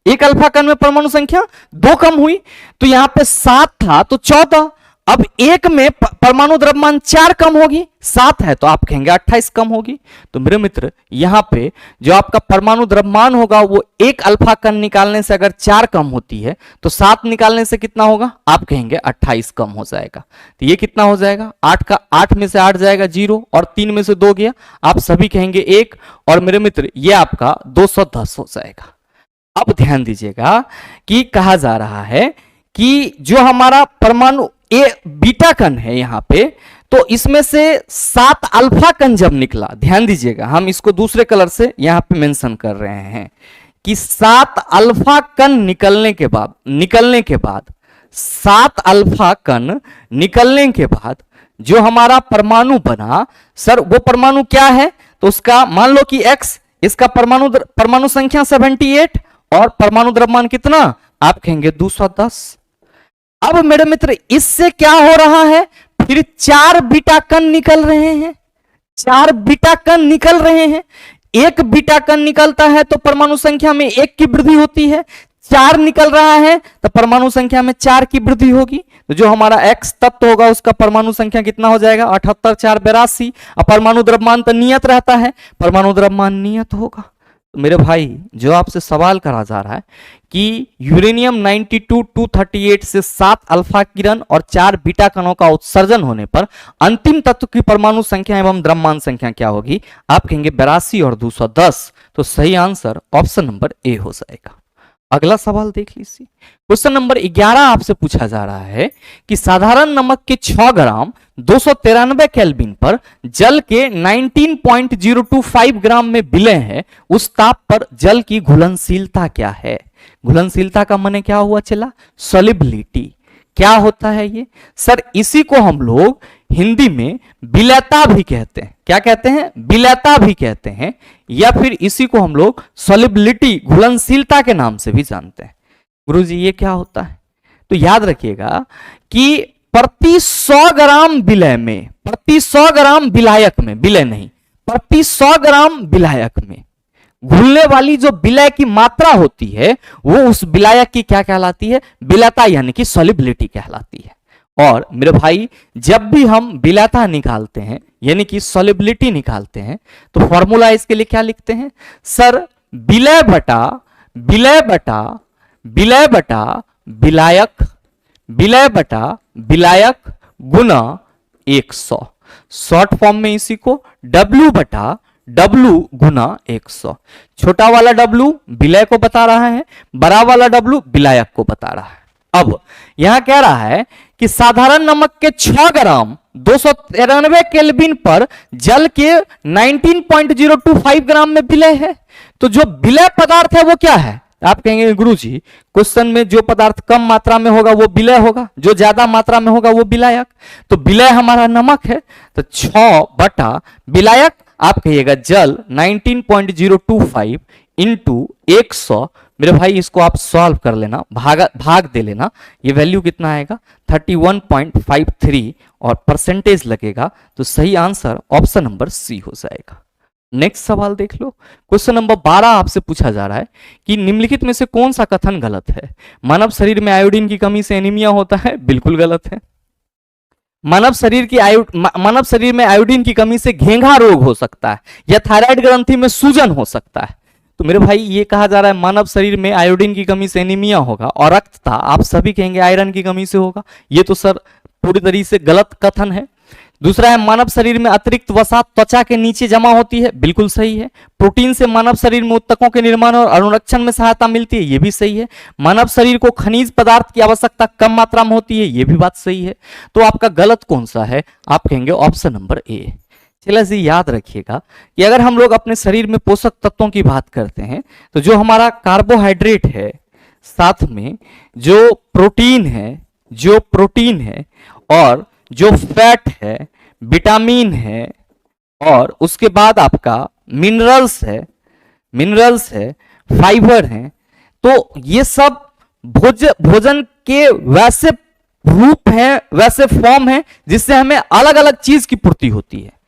एक अल्फा कण में परमाणु संख्या 2 कम हुई, तो यहां पे 7 था तो 14, अब एक में परमाणु द्रव्यमान 4 कम होगी, 7 है तो आप कहेंगे 28 कम होगी। तो मेरे मित्र यहां पे जो आपका परमाणु द्रव्यमान होगा वो एक अल्फा कण निकालने से अगर 4 कम होती है तो 7 निकालने से कितना होगा? आप कहेंगे 28 कम हो जाएगा। तो ये कितना हो जाएगा? 8 में से 8 जाएगा 0 और 3 में से 2 गया, आप सभी कहेंगे 1, और मेरे मित्र ये आपका 210 हो जाएगा। अब ध्यान दीजिएगा कि कहा जा रहा है कि जो हमारा परमाणु बीटा कण है यहां पे, तो इसमें से 7 अल्फा कण जब निकला, ध्यान दीजिएगा हम इसको दूसरे कलर से यहां पे मेंशन कर रहे हैं कि 7 अल्फा कण निकलने के बाद 7 अल्फा कण निकलने के बाद जो हमारा परमाणु बना, सर वो परमाणु क्या है? तो उसका मान लो कि x, इसका परमाणु संख्या 78 और परमाणु द्रव्यमान कितना? आप कहेंगे 210। अब मेरे मित्र इससे क्या हो रहा है? फिर 4 बीटा कण निकल रहे हैं, 4 बीटा कण निकल रहे हैं। एक बीटा कण निकलता है तो परमाणु संख्या में 1 की वृद्धि होती है, 4 निकल रहा है तो परमाणु संख्या में 4 की वृद्धि होगी। तो जो हमारा x तत्व होगा उसका परमाणु संख्या कितना हो जाएगा? 78 4 82। अब परमाणु द्रव्यमान तो नियत रहता है, परमाणु द्रव्यमान नियत होगा। तो मेरे भाई जो आपसे सवाल करा जा रहा है कि यूरेनियम 92 238 से 7 अल्फा किरण और 4 बीटा कणों का उत्सर्जन होने पर अंतिम तत्व की परमाणु संख्या एवं द्रव्यमान संख्या क्या होगी? आप कहेंगे 82 और 210। तो सही आंसर ऑप्शन नंबर ए हो जाएगा। अगला सवाल देख लीजिए। क्वेश्चन नंबर 11 आपसे पूछा जा रहा है कि साधारण नमक के 6 ग्राम 293 केल्विन पर जल के 19.025 ग्राम में विलय है, उस ताप पर जल की घुलनशीलता क्या है? घुलनशीलता का माने क्या हुआ चला? सॉल्युबिलिटी। क्या होता है ये? सर इसी को हम लोग हिंदी में विलयता भी कहते हैं। क्या कहते हैं? विलयता भी कहते हैं, या फिर इसी को हम लोग सॉल्युबिलिटी, घुलनशीलता के नाम से भी जानते हैं। गुरुजी ये क्या होता है? तो याद रखिएगा कि प्रति 100 ग्राम विलय में, प्रति 100 ग्राम विलायक में, विलय नहीं, प्रति 100 ग्राम विलायक में घुलने वाली जो विलय की मात्रा होती है वो उस विलायक की क्या कहलाती है? विलयता यानी कि सॉल्युबिलिटी कहलाती है। और मेरे भाई जब भी हम विलयता निकालते हैं यानी कि सॉल्युबिलिटी निकालते हैं तो फॉर्मूला इसके लिए क्या लिखते हैं? सर विलय बटा विलय बटा विलय बटा विलायक, विलय बटा विलायक गुना 100। शॉर्ट फॉर्म में इसी को W बटा W गुना 100। छोटा वाला W विलय को बता रहा है, बड़ा वाला W विलायक को बता रहा है। अब यहां कह रहा है कि साधारण नमक के 6 ग्राम 293 केल्विन पर जल के 19.025 ग्राम में विलय है। तो जो विलय पदार्थ है वो क्या है? आप कहेंगे गुरुजी क्वेश्चन में जो पदार्थ कम मात्रा में होगा वो विलय होगा, जो ज्यादा मात्रा में होगा वो विलायक। तो विलय हमारा नमक है, तो 6 बटा विलायक आप कहिएगा जल 19.025 इंटू 100। मेरे भाई इसको आप सॉल्व कर लेना, भाग दे लेना, ये वैल्यू कितना आएगा? 31.53 और परसेंटेज लगेगा तो सही आंसर ऑप्शन नंबर सी हो जाएगा। नेक्स्ट सवाल देख लो। क्वेश्चन नंबर 12 आपसे पूछा जा रहा है कि निम्नलिखित में से कौन सा कथन गलत है? मानव शरीर में आयोडीन की कमी से एनीमिया होता है, बिल्कुल गलत है। मानव शरीर में आयोडीन की कमी से घेंघा रोग हो सकता है या थायराइड ग्रंथि में सूजन हो सकता है। तो मेरे भाई ये कहा जा रहा है मानव शरीर में आयोडीन की कमी से एनीमिया होगा और रक्तता आप सभी कहेंगे आयरन की कमी से होगा। ये तो सर पूरी तरीके से गलत कथन है। दूसरा है मानव शरीर में अतिरिक्त वसा त्वचा के नीचे जमा होती है, बिल्कुल सही है। प्रोटीन से मानव शरीर में ऊतकों के निर्माण और अनुरक्षण में सहायता मिलती है, ये भी सही है। मानव शरीर को खनिज पदार्थ की आवश्यकता कम मात्रा में होती है, ये भी बात सही है। तो आपका गलत कौन सा है? आप कहेंगे ऑप्शन नंबर ए। चलिए जी याद रखिएगा कि अगर हम लोग अपने शरीर में पोषक तत्वों की बात करते हैं तो जो हमारा कार्बोहाइड्रेट है, साथ में जो प्रोटीन है और जो फैट है, विटामिन है और उसके बाद आपका मिनरल्स है, फाइबर है, तो ये सब भोजन के वैसे रूप हैं, वैसे फॉर्म है जिससे हमें अलग अलग चीज की पूर्ति होती है।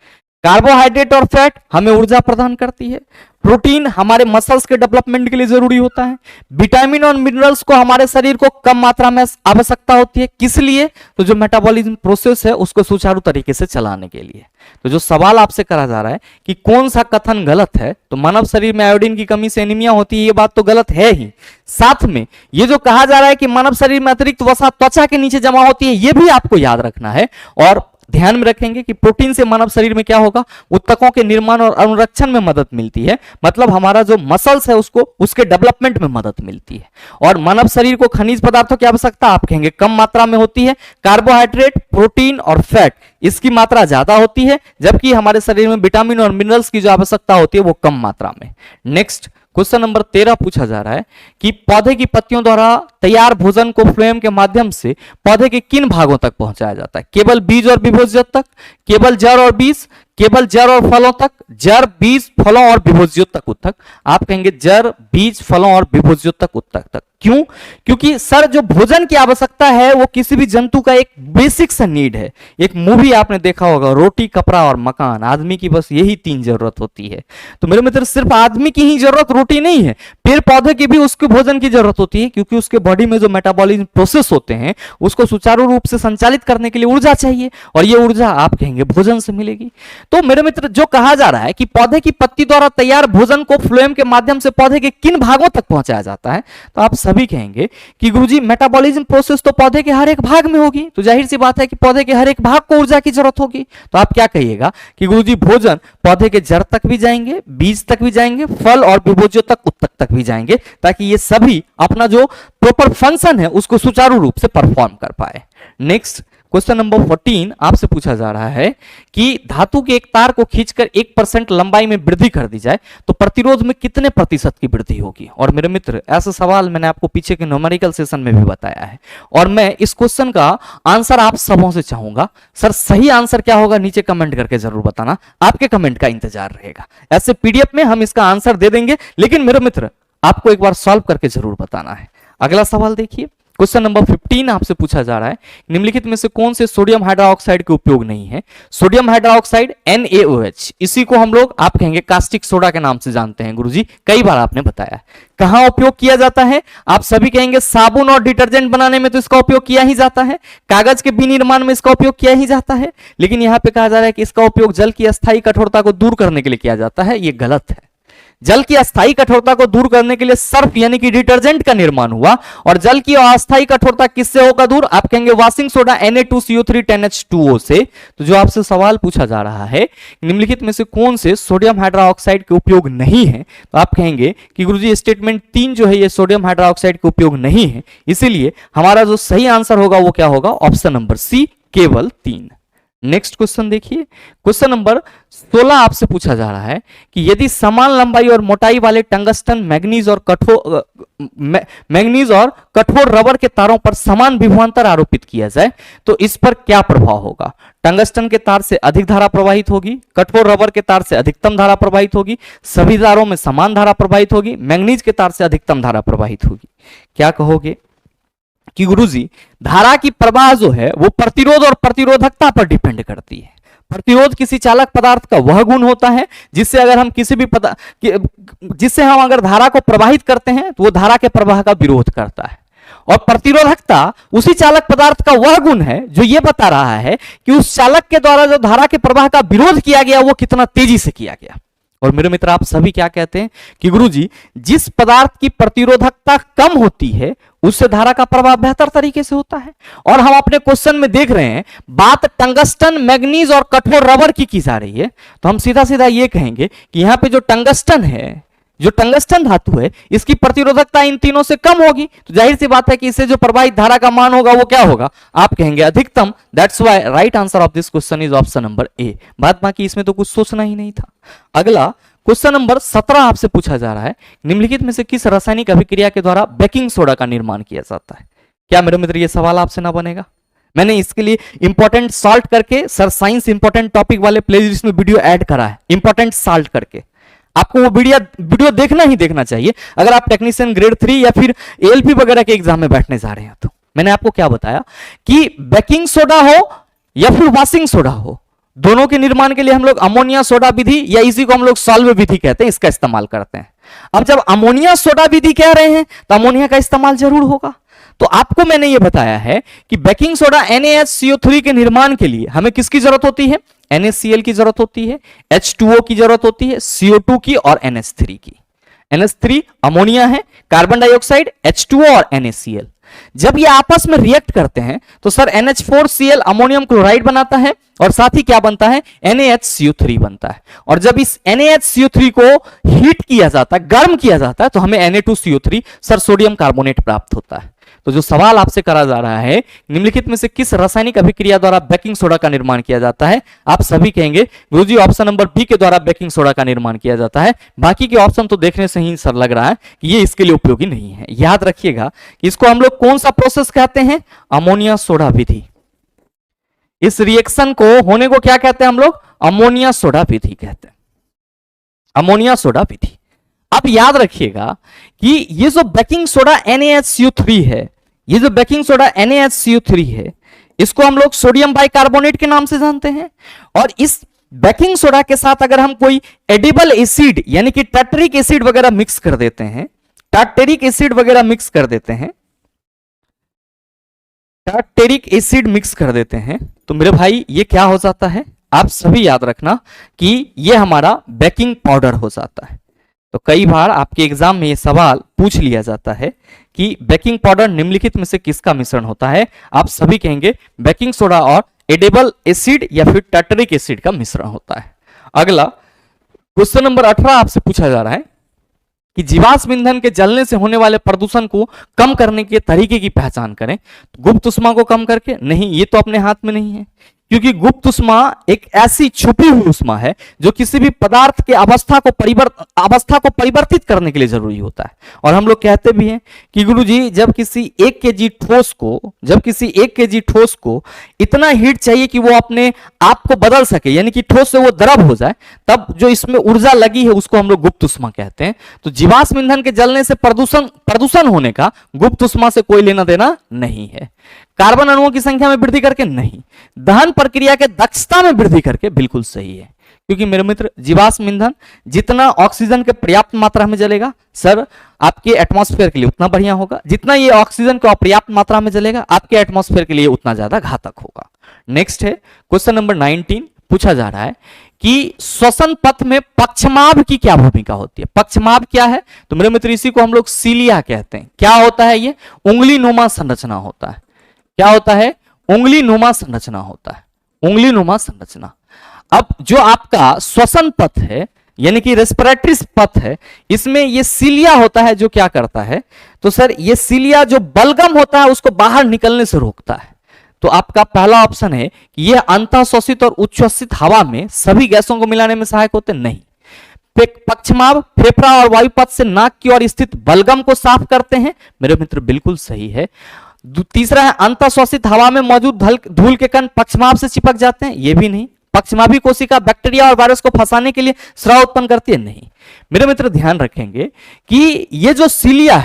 कार्बोहाइड्रेट और फैट हमें ऊर्जा प्रदान करती है, प्रोटीन हमारे मसल्स के डेवलपमेंट के लिए जरूरी होता है, विटामिन और मिनरल्स को हमारे शरीर को कम मात्रा में आवश्यकता होती है। किस लिए? तो जो मेटाबॉलिज्म प्रोसेस है उसको सुचारू तरीके से चलाने के लिए। तो जो सवाल आपसे करा जा रहा है कि कौन सा कथन गलत है, तो मानव शरीर में आयोडीन की कमी से एनीमिया होती है, ये बात तो गलत है ही। साथ में ये जो कहा जा रहा है कि मानव शरीर में अतिरिक्त वसा त्वचा के नीचे जमा होती है, ये भी आपको याद रखना है। और ध्यान में रखेंगे कि प्रोटीन से मानव शरीर में क्या होगा? ऊतकों के निर्माण और अनुरक्षण में मदद मिलती है, मतलब हमारा जो मसल्स है उसको उसके डेवलपमेंट में मदद मिलती है। और मानव शरीर को खनिज पदार्थों की आवश्यकता आप कहेंगे कम मात्रा में होती है। कार्बोहाइड्रेट, प्रोटीन और फैट इसकी मात्रा ज्यादा होती है, जबकि हमारे शरीर में विटामिन और मिनरल्स की जो आवश्यकता होती है वो कम मात्रा में। नेक्स्ट क्वेश्चन नंबर 13 पूछा जा रहा है कि पौधे की पत्तियों द्वारा तैयार भोजन को फ्लोएम के माध्यम से पौधे के किन भागों तक पहुंचाया जाता है? केवल बीज और विभोज्यत तक, केवल जड़ और बीज, केवल जड़ और फलों तक, जड़ बीज फलों और विभोज्यत तक। आप कहेंगे जड़ बीज फलों और विभोज्यत तक। क्यों? क्योंकि सर जो भोजन की आवश्यकता है वो किसी भी जंतु का एक बेसिक सा नीड है। एक मूवी आपने देखा होगा, रोटी कपड़ा और मकान, आदमी की बस यही 3 जरूरत होती है। तो मेरे मित्र सिर्फ आदमी की ही जरूरत रोटी नहीं है, पेड़ पौधे की भी उसके भोजन की जरूरत होती है, क्योंकि उसके बॉडी में जो मेटाबॉलिज्म प्रोसेस होते हैं उसको सुचारू रूप से संचालित करने के लिए ऊर्जा चाहिए, और ये ऊर्जा आप कहेंगे भोजन से मिलेगी। तो मेरे मित्र जो कहा जा रहा है कि पौधे की पत्ती द्वारा तैयार भोजन को फ्लोएम के माध्यम से पौधे के किन भागों तक पहुंचाया जाता है, तो आप सभी कहेंगे कि गुरुजी मेटाबॉलिज्म प्रोसेस तो पौधे के हर एक भाग में होगी, तो जाहिर सी बात है कि पौधे के हर एक भाग को ऊर्जा की जरूरत होगी। तो आप क्या कहिएगा कि गुरुजी भोजन पौधे के जड़ तक भी जाएंगे, बीज तक भी जाएंगे, फल और विभोज्य तक भी जाएंगे, ताकि ये सभी अपना जो प्रॉपर फंक्शन है उसको सुचारू रूप से परफॉर्म कर पाए। नेक्स्ट क्वेश्चन नंबर 14 आपसे पूछा जा रहा है कि धातु के एक तार को खींचकर 1% लंबाई में वृद्धि कर दी जाए तो प्रतिरोध में कितने प्रतिशत की वृद्धि होगी? और मेरे मित्र ऐसा सवाल मैंने आपको पीछे के न्यूमेरिकल सेशन में भी बताया है, और मैं इस क्वेश्चन का आंसर आप सबों से चाहूंगा। सर सही आंसर क्या होगा नीचे कमेंट करके जरूर बताना, आपके कमेंट का इंतजार रहेगा। ऐसे पीडीएफ में हम इसका आंसर दे देंगे, लेकिन मेरे मित्र आपको एक बार सॉल्व करके जरूर बताना है। अगला सवाल देखिए, क्वेश्चन नंबर 15 आपसे पूछा जा रहा है निम्नलिखित में से कौन से सोडियम हाइड्रोक्साइड के उपयोग नहीं है? सोडियम हाइड्रोक्साइड NaOH, इसी को हम लोग आप कहेंगे कास्टिक सोडा के नाम से जानते हैं गुरुजी, कई बार आपने बताया। कहां उपयोग किया जाता है? आप सभी कहेंगे साबुन और डिटर्जेंट बनाने में तो इसका उपयोग किया ही जाता है, कागज के विनिर्माण में इसका उपयोग किया ही जाता है, लेकिन यहां पे कहा जा रहा है कि इसका उपयोग जल की अस्थायी कठोरता को दूर करने के लिए किया जाता है। यह गलत है। जल की अस्थायी कठोरता को दूर करने के लिए सर्फ यानी कि डिटर्जेंट का निर्माण हुआ, और जल की अस्थायी कठोरता किससे होगा दूर? आप कहेंगे वॉशिंग सोडा Na2CO3 10H2O से। तो जो आपसे सवाल पूछा जा रहा है निम्नलिखित में से कौन से सोडियम हाइड्रोक्साइड के उपयोग नहीं है, तो आप कहेंगे कि गुरुजी स्टेटमेंट 3 जो है ये सोडियम हाइड्रोक्साइड के उपयोग नहीं है, इसीलिए हमारा जो सही आंसर होगा वो क्या होगा? ऑप्शन नंबर सी, केवल 3। नेक्स्ट क्वेश्चन देखिए, क्वेश्चन नंबर 16 आपसे पूछा जा रहा है कि यदि समान लंबाई और मोटाई वाले टंगस्टन मैग्नीज और कठोर रबर के तारों पर समान विभवांतर आरोपित किया जाए तो इस पर क्या प्रभाव होगा? टंगस्टन के तार से अधिक धारा प्रवाहित होगी, कठोर रबर के तार से अधिकतम धारा प्रवाहित होगी, सभी तारों में समान धारा प्रवाहित होगी, मैग्नीज के तार से अधिकतम धारा प्रवाहित होगी। क्या कहोगे कि गुरुजी धारा की प्रवाह जो है वो प्रतिरोध और प्रतिरोधकता पर डिपेंड करती है। प्रतिरोध किसी चालक पदार्थ का वह गुण होता है जिससे अगर हम किसी भी जिससे हम अगर धारा को प्रवाहित करते हैं तो वो धारा के प्रवाह का विरोध करता है, और प्रतिरोधकता उसी चालक पदार्थ का वह गुण है जो ये बता रहा है कि उस चालक के द्वारा जो धारा के प्रवाह का विरोध किया गया वो कितना तेजी से किया गया। और मेरे मित्र आप सभी क्या कहते हैं कि गुरुजी जिस पदार्थ की प्रतिरोधकता कम होती है उससे धारा का प्रवाह बेहतर तरीके से होता है। और हम अपने क्वेश्चन में देख रहे हैं बात टंगस्टन, मैग्नीज और कठोर रबर की जा रही है, तो हम सीधा सीधा ये कहेंगे कि यहां पे जो टंगस्टन है, जो टंगस्टन धातु है, इसकी प्रतिरोधकता इन तीनों से कम होगी, तो जाहिर सी बात है कि इससे जो प्रवाहित धारा का मान होगा वो क्या होगा? आप कहेंगे अधिकतम। That's why right answer of this question is option number A. बात बाकी इसमें तो कुछ सोचना ही नहीं था। अगला क्वेश्चन नंबर 17 आपसे पूछा जा रहा है निम्नलिखित में से किस रासायनिक अभिक्रिया के द्वारा बेकिंग सोडा का निर्माण किया जाता है? क्या मेरे मित्र ये सवाल आपसे ना बनेगा? मैंने इसके लिए इंपॉर्टेंट सॉल्ट करके सर साइंस इंपॉर्टेंट टॉपिक वाले प्लेलिस्ट में वीडियो ऐड करा है, इंपॉर्टेंट सॉल्ट करके। आपको वो वीडियो देखना ही देखना चाहिए अगर आप टेक्नीशियन ग्रेड 3 या फिर एएलपी वगैरह के एग्जाम में बैठने जा रहे हैं। तो मैंने आपको क्या बताया कि बेकिंग सोडा हो या फिर वॉशिंग सोडा हो, दोनों के निर्माण के लिए हम लोग अमोनिया सोडा विधि या इसी को हम लोग सॉल्व विधि कहते हैं, इसका इस्तेमाल करते हैं। अब जब अमोनिया सोडा विधि कह रहे हैं तो अमोनिया का इस्तेमाल जरूर होगा। तो आपको मैंने यह बताया है कि बेकिंग सोडा NaHCO3 के निर्माण के लिए हमें किसकी जरूरत होती है? NaCl की जरूरत होती है, H2O की जरूरत होती है, CO2 की और NH3 की। NH3 अमोनिया है, कार्बन डाइऑक्साइड, H2O और NaCl। जब ये आपस में रिएक्ट करते हैं तो सर NH4Cl अमोनियम क्लोराइड बनाता है और साथ ही क्या बनता है? NaHCO3 बनता है। और जब इस NaHCO3 को हीट किया जाता है, गर्म किया जाता है, तो हमें Na2CO3 सर सोडियम कार्बोनेट प्राप्त होता है। तो जो सवाल आपसे करा जा रहा है, निम्नलिखित में से किस रासायनिक अभिक्रिया द्वारा बेकिंग सोडा का निर्माण किया जाता है? आप सभी कहेंगे गुरुजी ऑप्शन नंबर बी के द्वारा बेकिंग सोडा का निर्माण किया जाता है। बाकी के ऑप्शन तो देखने से ही सर लग रहा है कि ये इसके लिए उपयोगी नहीं है। याद रखिएगा कि इसको हम लोग कौन सा प्रोसेस कहते हैं? अमोनिया सोडा विधि। इस रिएक्शन को होने को क्या कहते हैं हम लोग? अमोनिया सोडा विधि कहते हैं, अमोनिया सोडा विधि। अब याद रखिएगा कि ये जो बेकिंग सोडा NaHCO3 है, ये जो बेकिंग सोडा NaHCO3 है, इसको हम लोग सोडियम बाइकार्बोनेट के नाम से जानते हैं। और इस बेकिंग सोडा के साथ अगर हम कोई एडिबल एसिड यानी कि टार्टरिक एसिड वगैरह मिक्स कर देते हैं, टार्टरिक एसिड वगैरह मिक्स कर देते हैं, टार्टरिक एसिड मिक्स कर देते हैं, तो मेरे भाई ये क्या हो जाता है? आप सभी याद रखना कि ये हमारा बेकिंग पाउडर हो जाता है। तो कई बार आपके एग्जाम में ये सवाल पूछ लिया जाता है कि बेकिंग पाउडर निम्नलिखित में से किसका मिश्रण होता है? आप सभी कहेंगे बेकिंग सोडा और एडिबल एसिड या फिर टार्टरिक एसिड का मिश्रण होता है। अगला क्वेश्चन नंबर 18 आपसे पूछा जा रहा है कि जीवाश्म ईंधन के जलने से होने वाले प्रदूषण को कम करने के तरीके की पहचान करें। गुप्त ऊष्मा को कम करके? नहीं, ये तो अपने हाथ में नहीं है, क्योंकि गुप्त ऊष्मा एक ऐसी छुपी हुई ऊष्मा है जो किसी भी पदार्थ के अवस्था को परिवर्तित करने के लिए जरूरी होता है। और हम लोग कहते भी हैं कि गुरुजी जब किसी 1 केजी ठोस को इतना हीट चाहिए कि वो अपने आप को बदल सके, यानी कि ठोस से वो द्रव हो जाए, तब जो इसमें ऊर्जा लगी है उसको हम लोग गुप्त ऊष्मा कहते हैं। तो जीवाश्म ईंधन के जलने से प्रदूषण होने का गुप्त ऊष्मा से कोई लेना देना नहीं है। कार्बन अणुओं की संख्या में वृद्धि करके? नहीं। दहन प्रक्रिया के दक्षता में वृद्धि करके? बिल्कुल सही है, क्योंकि मेरे मित्र जीवाश्म ईंधन जितना ऑक्सीजन के पर्याप्त मात्रा में जलेगा सर आपके एटमॉस्फेयर के लिए उतना बढ़िया होगा, जितना ये ऑक्सीजन को अपर्याप्त मात्रा में जलेगा आपके एटमॉस्फेयर के लिए उतना ज्यादा घातक होगा। नेक्स्ट है क्वेश्चन नंबर 19, पूछा जा रहा है कि श्वसन पथ में पक्षमाभ की क्या भूमिका होती है? पक्षमाभ क्या है? तो मेरे मित्र इसी को हम लोग सीलिया कहते हैं। क्या होता है ये? उंगली नुमा संरचना होता है। क्या होता है? उंगली नुमा संरचना होता है, उंगली नुमा संरचना। अब जो आपका श्वसन पथ है यानी कि रेस्पिरेटरी पथ है, इसमें ये सीलिया होता है जो क्या करता है? तो सर ये सीलिया जो बलगम होता है उसको बाहर निकलने से रोकता है। तो आपका पहला ऑप्शन है कि यह अंतःश्वसित और उच्छ्वसित हवा में सभी गैसों को मिलाने में सहायक होते नहीं। पक्षमाभ फेफड़ा और वायुपथ से नाक की ओर स्थित बलगम को साफ करते हैं। मेरे मित्र बिल्कुल सही है। तीसरा है अंतःश्वसित हवा में मौजूद धूल के कण पक्षमाभ से चिपक जाते हैं। ये भी नहीं। पक्षमाभी कोशिका बैक्टीरिया और वायरस को फंसाने के लिए स्राव उत्पन्न करती है? नहीं। मेरे मित्र ध्यान रखेंगे कि ये जो सीलिया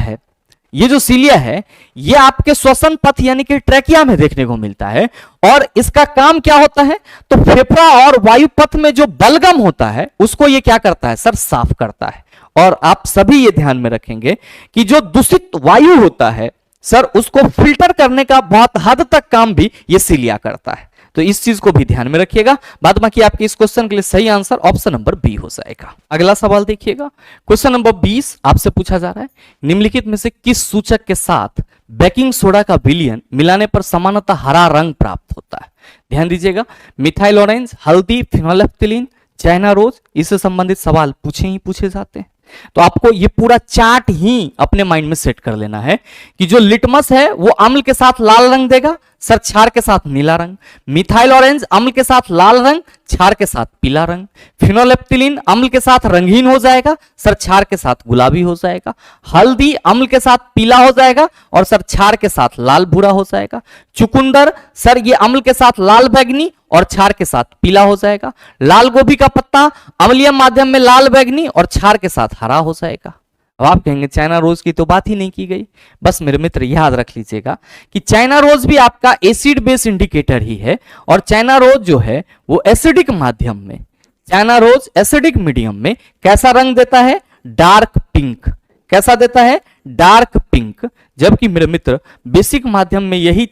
है, ये आपके श्वसन पथ यानी कि ट्रैकिया में देखने को मिलता है। और इसका काम क्या होता है? तो फेफड़ा और वायुपथ में जो बलगम होता है उसको ये क्या करता है सर? साफ करता है। और आप सभी ये ध्यान में रखेंगे कि जो दूषित वायु होता है सर उसको फिल्टर करने का बहुत हद तक काम भी ये सीलिया करता है। तो इस चीज को भी ध्यान में रखिएगा। बाद बाकी आपके इस क्वेश्चन के लिए सही आंसर ऑप्शन नंबर बी हो जाएगा। अगला सवाल देखिएगा, क्वेश्चन नंबर 20 आपसे पूछा जा रहा है, निम्नलिखित में से किस सूचक के साथ बेकिंग सोडा का विलयन मिलाने पर समानतः हरा रंग प्राप्त होता है? ध्यान दीजिएगा, मिथाइल ऑरेंज, हल्दी, फिनोलेफ्थिलीन, चाइना रोज, इससे संबंधित सवाल पूछे जाते हैं। तो आपको ये पूरा चार्ट ही अपने माइंड में सेट कर लेना है कि जो लिटमस है वो अम्ल के साथ लाल रंग देगा सर, क्षार के साथ नीला रंग। मिथाइल ऑरेंज अम्ल के साथ लाल रंग, क्षार के साथ पीला रंग। फिनोलेप्थिलीन अम्ल के साथ रंगीन हो जाएगा सर, क्षार के साथ गुलाबी हो जाएगा। हल्दी अम्ल के साथ पीला हो जाएगा और सर क्षार के साथ लाल भूरा हो जाएगा। चुकंदर सर ये अम्ल के साथ लाल बैगनी और क्षार के साथ पीला हो जाएगा। लाल गोभी का पत्ता अम्लीय माध्यम में लाल बैगनी और क्षार के साथ हरा हो जाएगा। अब आप कहेंगे चाइना रोज की तो बात ही नहीं की गई। बस मेरे मित्र याद रख लीजिएगा कि चाइना रोज भी आपका एसिड बेस इंडिकेटर ही है और चाइना रोज जो है वो एसिडिक माध्यम में, चाइना रोज एसिडिक मीडियम में कैसा रंग देता है? Dark pink. कैसा देता है? Dark pink. जबकि मेरे मित्र बेसिक माध्यम में यही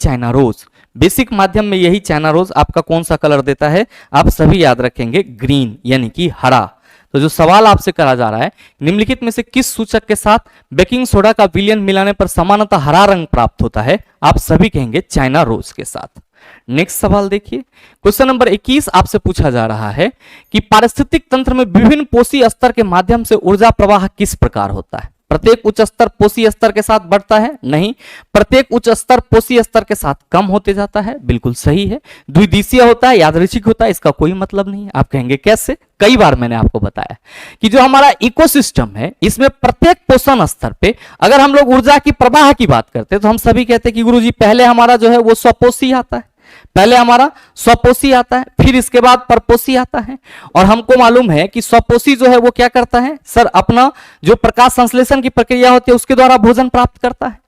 चाइना रोज आपका कौन सा कलर देता है? आप सभी याद रखेंगे ग्रीन यानी कि हरा। तो जो सवाल आपसे करा जा रहा है, निम्नलिखित में से किस सूचक के साथ बेकिंग सोडा का विलयन मिलाने पर समानतः हरा रंग प्राप्त होता है? आप सभी कहेंगे चाइना रोज के साथ। नेक्स्ट सवाल देखिए, क्वेश्चन नंबर 21 आपसे पूछा जा रहा है कि पारिस्थितिक तंत्र में विभिन्न पोषी स्तर के माध्यम से ऊर्जा प्रवाह किस प्रकार होता है? प्रत्येक उच्च स्तर पोषी स्तर के साथ बढ़ता है? नहीं। प्रत्येक उच्च स्तर पोषी स्तर के साथ कम होते जाता है? बिल्कुल सही है। द्विदिशीय होता है, यादृच्छिक होता है, इसका कोई मतलब नहीं है। आप कहेंगे कैसे? कई बार मैंने आपको बताया कि जो हमारा इकोसिस्टम है इसमें प्रत्येक पोषण स्तर पे अगर हम लोग ऊर्जा की प्रवाह की बात करते हैं तो हम सभी कहते हैं कि गुरुजी पहले हमारा जो है वो स्वपोषी आता है, पहले हमारा स्वपोषी आता है, फिर इसके बाद परपोषी आता है। और हमको मालूम है कि स्वपोषी जो है वो क्या करता है सर, अपना जो प्रकाश संश्लेषण की प्रक्रिया होती है उसके द्वारा भोजन प्राप्त करता है।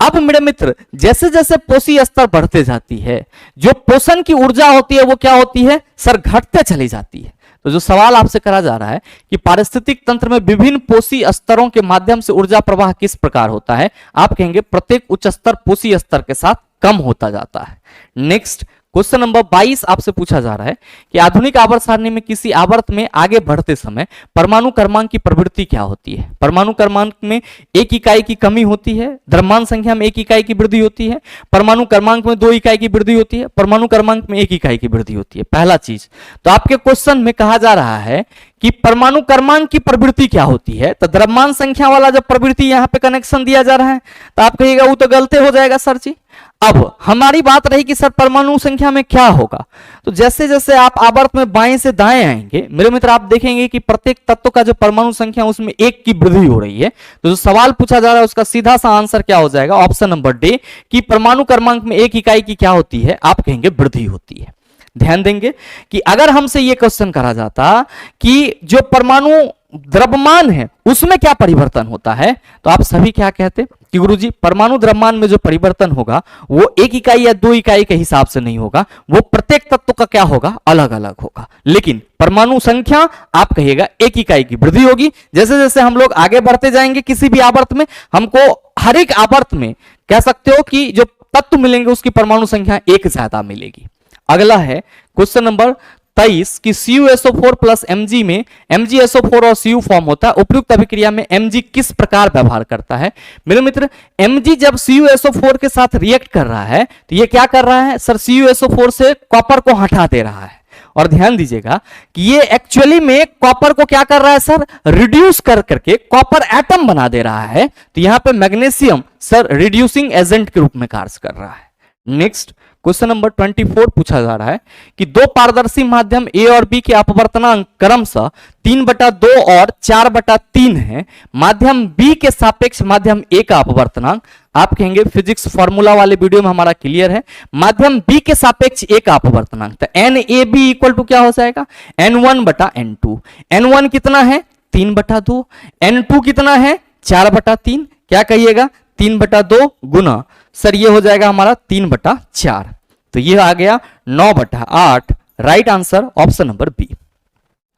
अब मेरे मित्र जैसे जैसे पोषी स्तर बढ़ते जाती है जो पोषण की ऊर्जा होती है वो क्या होती है सर, घटते चली जाती है। तो जो सवाल आपसे करा जा रहा है कि पारिस्थितिक तंत्र में विभिन्न पोषी स्तरों के माध्यम से ऊर्जा प्रवाह किस प्रकार होता है, आप कहेंगे प्रत्येक उच्च स्तर पोषी स्तर के साथ कम होता जाता है। नेक्स्ट क्वेश्चन नंबर 22 आपसे पूछा जा रहा है कि आधुनिक आवर्त सारणी में किसी आवर्त में आगे बढ़ते समय परमाणु क्रमांक की प्रवृत्ति क्या होती है? परमाणु क्रमांक में एक इकाई की कमी होती है, द्रव्यमान संख्या में एक इकाई की वृद्धि होती है, परमाणु क्रमांक में 2 इकाई की वृद्धि होती है, परमाणु क्रमांक में 1 इकाई की वृद्धि होती है। पहला चीज तो आपके क्वेश्चन में कहा जा रहा है कि परमाणु क्रमांक की प्रवृत्ति क्या होती है, तो द्रव्यमान संख्या वाला जब प्रवृत्ति यहां पे कनेक्शन दिया जा रहा है तो आप कहिएगा वो तो गलत हो जाएगा सर जी। अब हमारी बात रही कि सर परमाणु संख्या में क्या होगा, तो जैसे जैसे आप आवर्त में बाएं से दाएं आएंगे मेरे मित्र आप देखेंगे कि प्रत्येक तत्व का जो परमाणु संख्या उसमें 1 की वृद्धि हो रही है। तो जो सवाल पूछा जा रहा है उसका सीधा सा आंसर क्या हो जाएगा, ऑप्शन नंबर डी कि परमाणु क्रमांक में 1 इकाई की क्या होती है, आप कहेंगे वृद्धि होती है। ध्यान देंगे कि अगर हमसे यह क्वेश्चन करा जाता कि जो परमाणु द्रव्यमान है उसमें क्या परिवर्तन होता है, तो आप सभी क्या कहते कि गुरुजी परमाणु द्रव्यमान में जो परिवर्तन होगा वो 1 इकाई या 2 इकाई के हिसाब से नहीं होगा, वो प्रत्येक तत्व का क्या होगा, अलग अलग होगा। लेकिन परमाणु संख्या आप कहिएगा 1 इकाई की वृद्धि होगी। जैसे जैसे हम लोग आगे बढ़ते जाएंगे किसी भी आवर्त में हमको हर एक आवर्त में कह सकते हो कि जो तत्व मिलेंगे उसकी परमाणु संख्या 1 ज्यादा मिलेगी। अगला है क्वेश्चन नंबर 23 कि CuSO4 प्लस Mg में MgSO4 और Cu फॉर्म होता है, उपयुक्त अभिक्रिया में Mg किस प्रकार व्यवहार करता है? मेरे मित्र Mg जब CuSO4 के साथ रिएक्ट कर रहा है तो ये क्या कर रहा है सर, CuSO4 से कॉपर को हटा दे रहा है। और ध्यान दीजिएगा कि ये एक्चुअली में कॉपर को क्या कर रहा है सर, रिड्यूस कर करके कॉपर एटम बना दे रहा है। तो यहां पे मैग्नीशियम सर रिड्यूसिंग एजेंट के रूप में कार्य कर रहा है। नेक्स्ट क्वेश्चन नंबर 24 पूछा जा रहा है कि 2 पारदर्शी माध्यम A और B के अपवर्तनांक क्रमशः 3/2 और 4/3 है। माध्यम B के सापेक्ष माध्यम A का अपवर्तनांक, आप कहेंगे फिजिक्स फॉर्मूला वाले वीडियो में हमारा क्लियर है, माध्यम B के सापेक्ष A का अपवर्तनांक तो NAB इक्वल टू क्या हो जाएगा, N1/N2। N1 कितना है 3/2, N2 कितना है 4/3, क्या कहिएगा 3/2 गुना सर ये हो जाएगा हमारा 3/4। तो ये आ गया 9/8। Right answer option number b.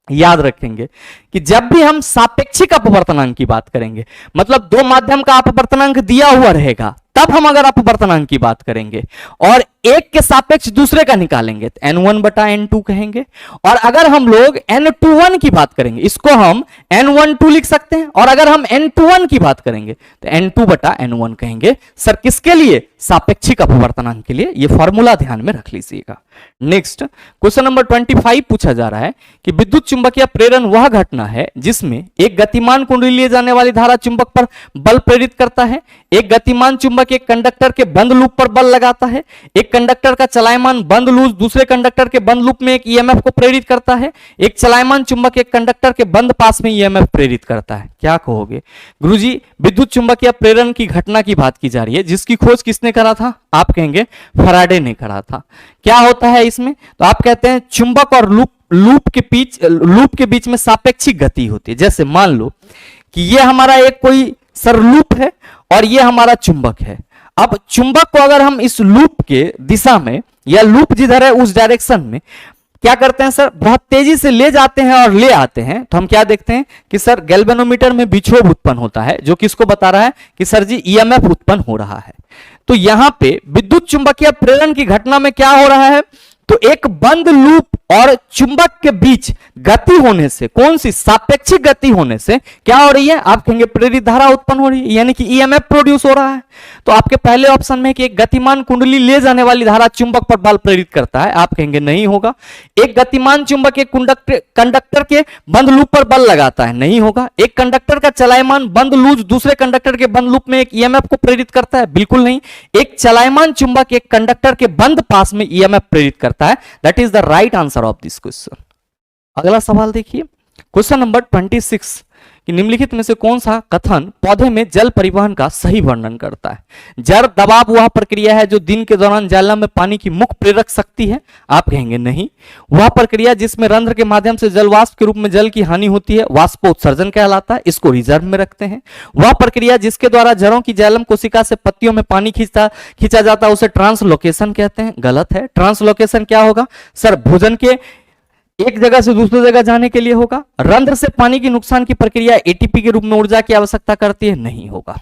याद रखेंगे कि जब भी हम सापेक्षिक अपवर्तनांक की बात करेंगे मतलब 2 माध्यम का अपवर्तनांक दिया हुआ रहेगा तब हम अगर अपवर्तनांक की बात करेंगे और एक के सापेक्ष दूसरे का निकालेंगे तो N1/N2 कहेंगे। और अगर हम लोग N21 की बात करेंगे इसको हम N12 लिख सकते हैं, और अगर हम N21 की बात करेंगे तो N2/N1 कहेंगे। सर किसके लिए, सापेक्षिक अपवर्तनांक के लिए। यह फॉर्मूला ध्यान में रख लीजिएगा। नेक्स्ट क्वेश्चन नंबर 25 पूछा जा रहा है कि विद्युत चुंबकीय प्रेरण वह घटना है जिसमें एक गतिमान कुंडली लिए जाने वाली धारा चुंबक पर बल प्रेरित करता है। एक गतिमान चुंबक एक कंडक्टर के बंद लूप पर बल लगाता है। एक कंडक्टर का चलायमान बंद लूप दूसरे कंडक्टर के बंद लूप में एक ईएमएफ को प्रेरित करता है। एक चलायमान चुंबक एक कंडक्टर के बंद पास में ईएमएफ प्रेरित करता है। क्या कहोगे गुरुजी, विद्युत चुंबकीय प्रेरण की घटना की बात की जा रही है जिसकी खोज किसने करा था, आप कहेंगे फैराडे ने करा था। क्या होता है इसमें, तो आप कहते हैं चुंबक और लूप के बीच में सापेक्षिक गति होती है। जैसे मान लो कि ये हमारा एक कोई सर लूप है और ये हमारा चुंबक है। अब चुंबक को अगर हम इस लूप के दिशा में या लूप जिधर है उस डायरेक्शन में क्या करते हैं सर, बहुत तेजी से ले जाते हैं और ले आते हैं, तो हम क्या देखते हैं कि सर गैल्वेनोमीटर में विक्षोभ उत्पन्न होता है जो किसको बता रहा है कि सर जी ईएमएफ उत्पन्न हो रहा है। तो यहां पे विद्युत चुंबकीय प्रेरण की घटना में क्या हो रहा है, तो एक बंद लूप और चुंबक के बीच गति होने से, कौन सी, सापेक्षिक गति होने से क्या हो रही है, आप कहेंगे प्रेरित धारा उत्पन्न हो रही है, यानी कि ईएमएफ प्रोड्यूस हो रहा है। तो आपके पहले ऑप्शन में कि एक गतिमान कुंडली ले जाने वाली धारा चुंबक पर बल प्रेरित करता है, आप कहेंगे नहीं होगा। एक गतिमान चुंबक एक कंडक्टर के बंद लूप पर बल लगाता है, नहीं होगा। एक कंडक्टर का चलायमान बंद लूप दूसरे कंडक्टर के बंद लूप में एक ईएमएफ को प्रेरित करता है, बिल्कुल नहीं। एक चलायमान चुंबक एक कंडक्टर के बंद पास में ईएमएफ प्रेरित करता है। That is the right answer of this question. अगला सवाल देखिए, क्वेश्चन नंबर 26 कि निम्नलिखित में से कौन सा कथन पौधे में जल परिवहन का सही वर्णन करता है। जड़ दबाव वह प्रक्रिया है जो दिन के दौरान जालम में पानी की मुख्य प्रेरक शक्ति है, आप कहेंगे नहीं। वह प्रक्रिया जिसमें रंध्र के माध्यम से जल वाष्प के रूप में जल की हानि होती है वाष्पोत्सर्जन कहलाता है, इसको रिजर्व में रखते हैं। वह प्रक्रिया जिसके द्वारा जड़ों की जालम कोशिका से पत्तियों में पानी खींचा जाता है उसे ट्रांसलोकेशन कहते हैं, गलत है। ट्रांसलोकेशन क्या होगा सर, भोजन के एक जगह से दूसरी जगह जाने के लिए होगा। रंध्र से पानी की नुकसान की प्रक्रिया एटीपी के रूप में ऊर्जा की आवश्यकता करती है, नहीं होगा।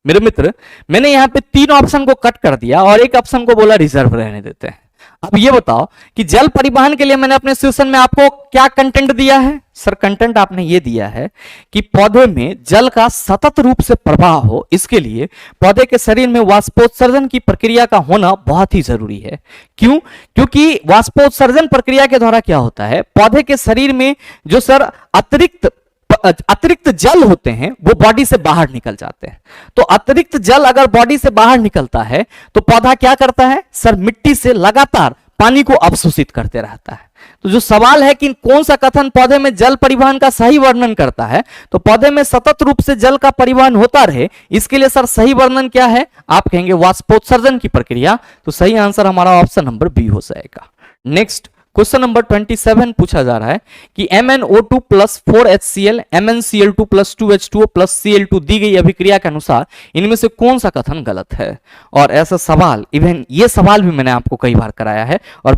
मेरे मित्र, मैंने यहां पे 3 ऑप्शन को कट कर दिया और एक ऑप्शन को बोला रिजर्व रहने देते हैं। अब ये बताओ कि जल परिवहन के लिए मैंने अपने सेशन में आपको क्या कंटेंट दिया है। सर कंटेंट आपने ये दिया है कि पौधे में जल का सतत रूप से प्रवाह हो, इसके लिए पौधे के शरीर में वाष्पोत्सर्जन की प्रक्रिया का होना बहुत ही जरूरी है। क्यों? क्योंकि वाष्पोत्सर्जन प्रक्रिया के द्वारा क्या होता है, पौधे के शरीर में जो सर अतिरिक्त जल होते हैं वो बॉडी से बाहर निकल जाते हैं। तो अतिरिक्त जल अगर बॉडी से बाहर निकलता है तो पौधा क्या करता है सर, मिट्टी से लगातार पानी को अवशोषित करते रहता है। तो जो सवाल है कि कौन सा कथन पौधे में जल परिवहन का सही वर्णन करता है, तो पौधे में सतत रूप से जल का परिवहन होता रहे, इसके लिए सर सही वर्णन क्या है, आप कहेंगे वाष्पोत्सर्जन की प्रक्रिया। तो सही आंसर हमारा ऑप्शन नंबर बी हो जाएगा। नेक्स्ट क्वेश्चन नंबर 27 पूछा जा रहा है कि MnO2 plus 4HCl MnCl2 plus 2H2O plus Cl2 दी गई अभिक्रिया के अनुसार इनमें से कौन सा कथन गलत है। और ऐसा सवाल, इवन ये सवाल भी मैंने आपको कई बार कराया है और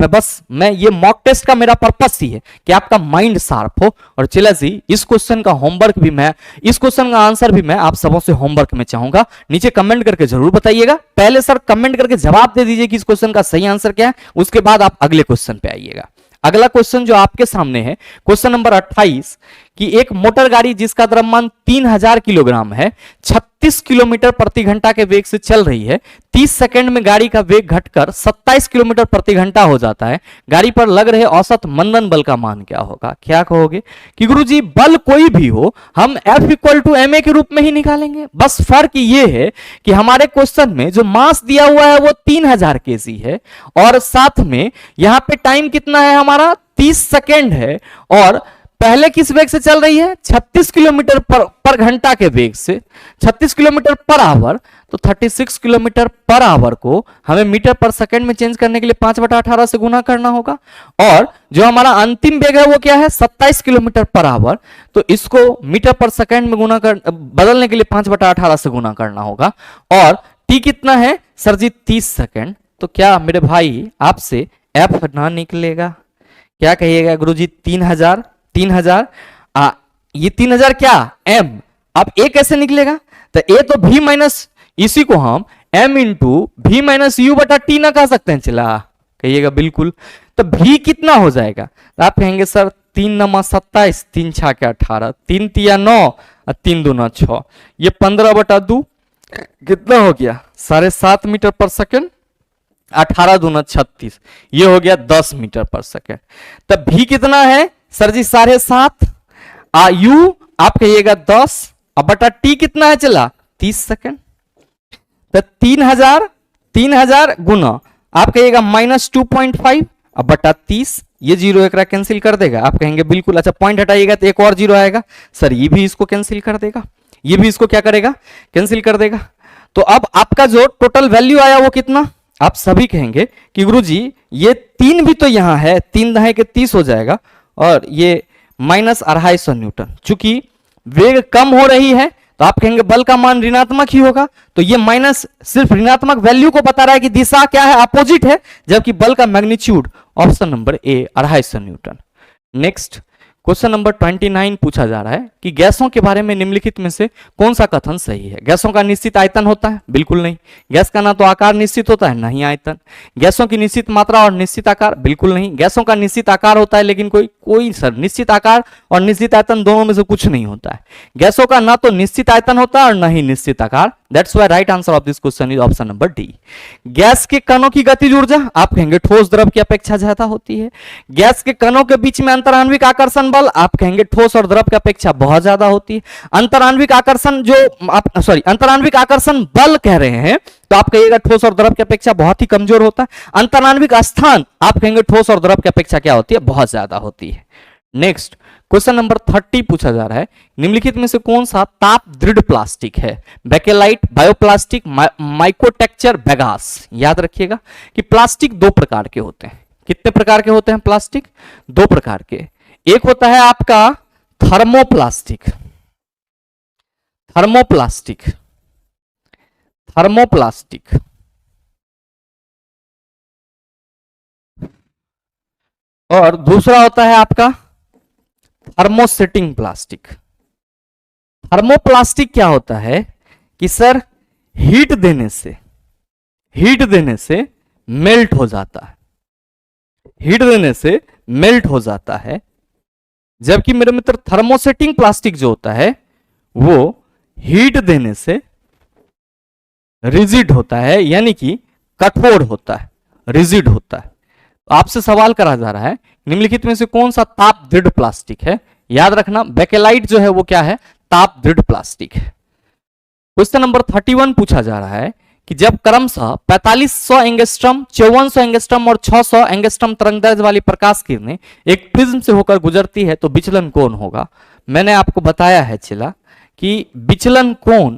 मैं ये मॉक टेस्ट का मेरा पर्पस ही है कि आपका माइंड शार्प हो। और चला जी, इस क्वेश्चन का होमवर्क भी इस क्वेश्चन का आंसर भी मैं आप सबों से होमवर्क में चाहूंगा, नीचे कमेंट करके जरूर बताइएगा। पहले सर कमेंट करके जवाब दे दीजिए कि इस क्वेश्चन का सही आंसर क्या है, उसके बाद आप अगले क्वेश्चन पे आइएगा। अगला क्वेश्चन जो आपके सामने है, क्वेश्चन नंबर 28 कि एक मोटर गाड़ी जिसका द्रव्यमान 3000 किलोग्राम है 36 किलोमीटर प्रति घंटा के वेग से चल रही है। 30 सेकंड में गाड़ी का वेग घटकर 27 किलोमीटर प्रति घंटा हो जाता है। गाड़ी पर लग रहे औसत मंदन बल का मान क्या होगा। क्या कहोगे कि गुरुजी बल कोई भी हो हम F = ma के रूप में ही निकालेंगे। बस फर्क ये है कि हमारे क्वेश्चन में जो मास दिया हुआ है वो 3000 kg है और साथ में यहां पे टाइम कितना है हमारा 30 सेकेंड है और पहले किस वेग से चल रही है 36 किलोमीटर पर घंटा के वेग से, 36 किलोमीटर पर आवर। तो 36 किलोमीटर पर आवर को हमें मीटर पर सेकंड में चेंज करने के लिए 5/18 से गुना करना होगा और जो हमारा अंतिम वेग है वो क्या है 27 किलोमीटर पर आवर। तो इसको मीटर पर सेकंड में बदलने के लिए 5/18 से गुना करना होगा और टी कितना है सर जी 30 सेकंड। तो क्या मेरे भाई आपसे एफ ना निकलेगा? क्या कहिएगा गुरुजी 3000 ये 3000 क्या m, अब a कैसे निकलेगा? तो a तो v माइनस, इसी को हम m into v minus you बटा टी ना कह सकते हैं, चला कहिएगा बिल्कुल। तो v कितना हो जाएगा? तो आप कहेंगे सर 3 × 27, 3 × 6 = 18, 3 × 3 = 9 और 3 × 2 = 6, ये 15/2 कितना हो गया 7.5 मीटर पर सेकेंड, 18 × 2 = 36, ये हो गया 10 मीटर पर सेकेंड। तब v कितना है सर जी 7.5, यू आप कहिएगा 10 और बटा टी कितना है चला 30 सेकेंड। तो 3000 गुना आप कहिएगा -2.5 और बटा 30, ये जीरो एक कैंसिल कर देगा, आप कहेंगे बिल्कुल। अच्छा पॉइंट हटाइएगा तो एक और जीरो आएगा सर, ये भी इसको कैंसिल कर देगा, ये भी इसको क्या करेगा कैंसिल कर देगा। तो अब आपका जो टोटल वैल्यू आया वो कितना, आप सभी कहेंगे कि गुरुजी ये 3 भी तो यहां है, 3 दहाई के 30 हो जाएगा और ये -250 न्यूटन। चूंकि वेग कम हो रही है तो आप कहेंगे बल का मान ऋणात्मक ही होगा। तो ये माइनस सिर्फ ऋणात्मक वैल्यू को बता रहा है कि दिशा क्या है अपोजिट है, जबकि बल का magnitude option number A 250 Newton. Next question number 29 पूछा जा रहा है कि गैसों के बारे में निम्नलिखित में से कौन सा कथन सही है। गैसों का निश्चित आयतन होता है? बिल्कुल नहीं। गैस का ना तो आकार निश्चित होता है, ना ही आयतन। गैसों की निश्चित मात्रा और निश्चित आकार? बिल्कुल नहीं। गैसों का निश्चित आकार होता है, लेकिन कोई सर निश्चित आकार और निश्चित आयतन दोनों में से कुछ नहीं होता है। गैसों का ना तो निश्चित आयतन होता है और ना ही निश्चित आकार। That's why right answer of this question is option number D. Gas के कणों की गतिज ऊर्जा आप कहेंगे ठोस द्रव की अपेक्षा ज्यादा होती है। गैस के कणों के बीच में अंतराण्विक आकर्षण बल आप कहेंगे ठोस और द्रव की अपेक्षा बहुत ज्यादा होती है। अंतराण्विक आकर्षण जो आप अंतराण्विक आकर्षण बल कह रहे हैं तो आप कहिएगा ठोस और द्रव की अपेक्षा बहुत ही कमजोर होता है। अंतराण्विक स्थान आप कहेंगे ठोस और द्रव की अपेक्षा क्या होती है? बहुत ज्यादा होती है। नेक्स्ट क्वेश्चन नंबर 30 पूछा जा रहा है, निम्नलिखित में से कौन सा ताप दृढ़ प्लास्टिक है? Bakelite, bioplastic, mycotecture, bagasse. याद रखिएगा कि प्लास्टिक दो प्रकार के होते हैं। कितने प्रकार के होते हैं प्लास्टिक? दो प्रकार के। एक होता है आपका थर्मोप्लास्टिक, थर्मोप्लास्टिक, थर्मोप्लास्टिक, और दूसरा होता है आपका थर्मोसेटिंग प्लास्टिक। थर्मोप्लास्टिक क्या होता है कि सर हीट देने से मेल्ट हो जाता है, हीट देने से मेल्ट हो जाता है। जबकि मेरे मित्र थर्मोसेटिंग प्लास्टिक जो होता है वो हीट देने से रिजिड होता है, यानी कि कठोर होता है, रिजिड होता है। आपसे सवाल करा जा रहा है निम्नलिखित में से कौन सा ताप दृढ़ प्लास्टिक है? याद रखना बेकेलाइट जो है वो क्या है? ताप दृढ़ प्लास्टिक है। क्वेश्चन नंबर 31 पूछा जा रहा है कि जब क्रमशः 4500 एंगस्ट्रम, 5400 एंगस्ट्रम और 600 एंगस्ट्रम तरंगदैर्घ्य वाली प्रकाश किरणें एक प्रिज्म से होकर गुजरती है तो विचलन कोण होगा। मैंने आपको बताया है चिला कि विचलन कोण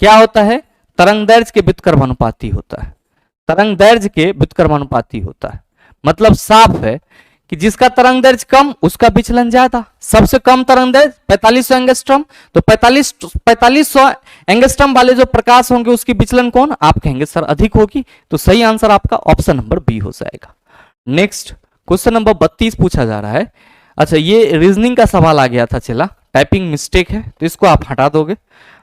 क्या होता है? तरंगदैर्घ्य के व्युत्क्रमानुपाती होता है, तरंगदैर्घ्य के व्युत्क्रमानुपाती होता है। मतलब साफ है कि जिसका तरंगदैर्घ्य कम उसका विचलन ज्यादा। सबसे कम तरंगदैर्घ्य 4500 एंगस्ट्रॉम, तो 4500 एंगस्ट्रॉम वाले जो प्रकाश होंगे उसकी विचलन कोण आप कहेंगे सर अधिक होगी। तो सही आंसर आपका ऑप्शन नंबर बी हो जाएगा। नेक्स्ट क्वेश्चन नंबर 32 पूछा जा रहा है। अच्छा, ये रीजनिंग का सवाल आ गया था चला, टाइपिंग मिस्टेक है तो इसको आप हटा दोगे।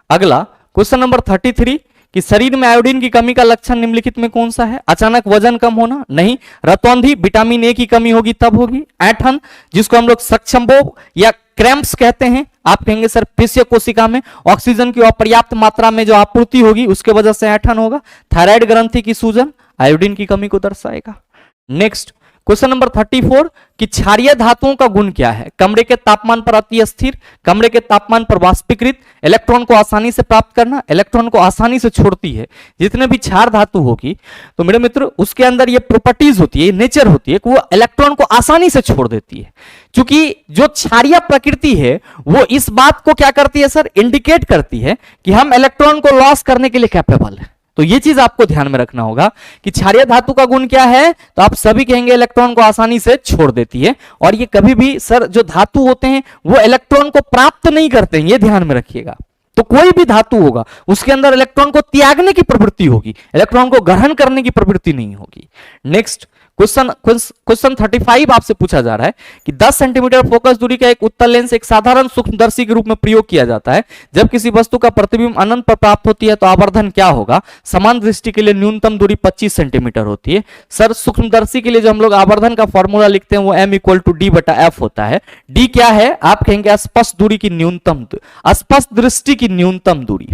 अगला क्वेश्चन नंबर 33 कि शरीर में आयोडीन की कमी का लक्षण निम्नलिखित में कौन सा है? अचानक वजन कम होना? नहीं। रतौंधी, विटामिन ए की कमी होगी तब होगी। ऐंठन, जिसको हम लोग सक्षमभोग या क्रैम्प्स कहते हैं, आप कहेंगे सर पेशीय कोशिका में ऑक्सीजन की अपर्याप्त मात्रा में जो आपूर्ति होगी उसके वजह से ऐंठन होगा। थायराइड ग्रंथि की सूजन आयोडीन की कमी को दर्शाएगा। नेक्स्ट क्वेश्चन नंबर 34 कि क्षारीय धातुओं का गुण क्या है? कमरे के तापमान पर अति स्थिर, कमरे के तापमान पर वाष्पीकृत, इलेक्ट्रॉन को आसानी से प्राप्त करना, इलेक्ट्रॉन को आसानी से छोड़ती है। जितने भी क्षार धातु होगी तो मेरे मित्र उसके अंदर ये प्रॉपर्टीज होती है, नेचर होती है कि वो इलेक्ट्रॉन को आसानी से छोड़ देती है। क्योंकि जो क्षारीय प्रकृति है वो इस बात को क्या करती है सर? इंडिकेट करती है कि हम इलेक्ट्रॉन को लॉस करने के लिए कैपेबल है। तो ये चीज आपको ध्यान में रखना होगा कि क्षारीय धातु का गुण क्या है, तो आप सभी कहेंगे इलेक्ट्रॉन को आसानी से छोड़ देती है। और ये कभी भी सर जो धातु होते हैं वो इलेक्ट्रॉन को प्राप्त नहीं करते हैं, ये ध्यान में रखिएगा। तो कोई भी धातु होगा उसके अंदर इलेक्ट्रॉन को त्यागने की प्रवृत्ति होगी, इलेक्ट्रॉन को ग्रहण करने की प्रवृत्ति नहीं होगी। नेक्स्ट क्वेश्चन 35 आपसे पूछा जा रहा है कि 10 सेंटीमीटर फोकस दूरी का एक उत्तल लेंस एक साधारण सूक्ष्मदर्शी के रूप में प्रयोग किया जाता है। जब किसी वस्तु का प्रतिबिंब अनंत पर प्राप्त होती है तो आवर्धन क्या होगा? समान दृष्टि के लिए न्यूनतम दूरी 25 सेंटीमीटर होती है। सर सूक्ष्मदर्शी के लिए जो हम लोग आवर्धन का फॉर्मूला लिखते हैं वो m=d/f होता है। d क्या है? आप कहेंगे स्पष्ट दूरी की न्यूनतम, स्पष्ट दृष्टि की न्यूनतम दूरी,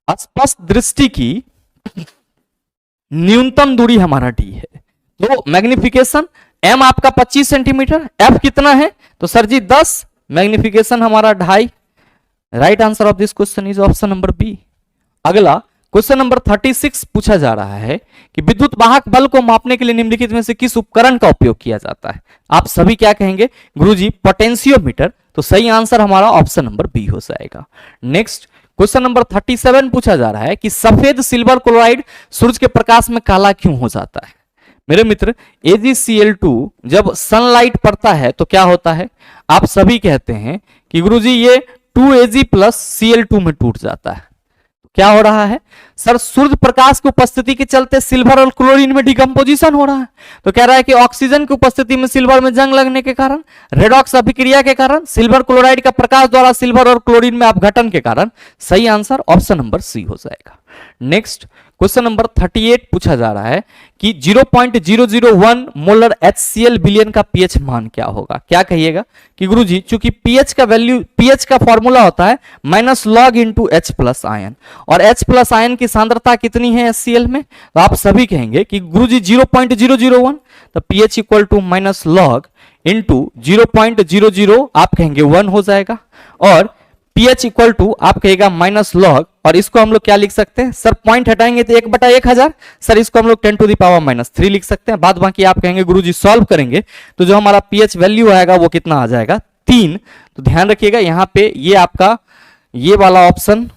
स्पष्ट दृष्टि की न्यूनतम दूरी हमारा d है। तो मैग्निफिकेशन m आपका 25 सेंटीमीटर, f कितना है? तो सर जी 10, मैग्निफिकेशन हमारा 2.5। Right answer of this question is option number b. अगला क्वेश्चन नंबर 36 पूछा जा रहा है कि विद्युत वाहक बल को मापने के लिए निम्नलिखित में से किस उपकरण का उपयोग किया जाता है? आप सभी क्या कहेंगे? गुरुजी पोटेंशियोमीटर। तो सही आंसर हमारा ऑप्शन नंबर बी हो जाएगा। नेक्स्ट क्वेश्चन नंबर 37 पूछा जा रहा है कि सफेद सिल्वर क्लोराइड सूरज के प्रकाश में काला क्यों हो जाता है? मेरे मित्र AgCl2 जब सनलाइट पड़ता है तो क्या होता है? आप सभी कहते हैं कि गुरुजी ये 2Ag+ Cl2 में टूट जाता है। क्या हो रहा है सर, सूर्य प्रकाश की उपस्थिति के चलते सिल्वर और क्लोरीन में डिकम्पोजिशन हो रहा है। तो कह रहा है कि ऑक्सीजन की उपस्थिति में सिल्वर में जंग लगने के कारण, रेडॉक्स अभिक्रिया के कारण, सिल्वर क्लोराइड का प्रकाश द्वारा सिल्वर और क्लोरीन में अपघटन के कारण। सही आंसर ऑप्शन नंबर सी हो जाएगा। नेक्स्ट क्वेश्चन नंबर 38 पूछा जा रहा है कि 0.001 मोलर HCl विलियन का पीएच मान क्या होगा। क्या कहिएगा कि गुरुजी चूंकि पीएच का वैल्यू, पीएच का फॉर्मूला होता है minus log into H plus ion, और H प्लस आयन की सांद्रता कितनी है HCl में, तो आप सभी कहेंगे कि गुरुजी 0.001, तो pH equal to minus log into 0.00 आप कहेंगे 1 हो जाएगा, और pH इक्वल टू आप कहेगा माइनस लॉग, और इसको हम लोग क्या लिख सकते हैं सर, पॉइंट हटाएंगे तो 1/1000, सर इसको हम लोग 10 टू द पावर -3 लिख सकते हैं। बाद बाकी आप कहेंगे गुरुजी सॉल्व करेंगे तो जो हमारा pH वैल्यू आएगा वो कितना आ जाएगा 3। तो ध्यान रखिएगा यहाँ पे ये आपका ये वाला ऑप्शन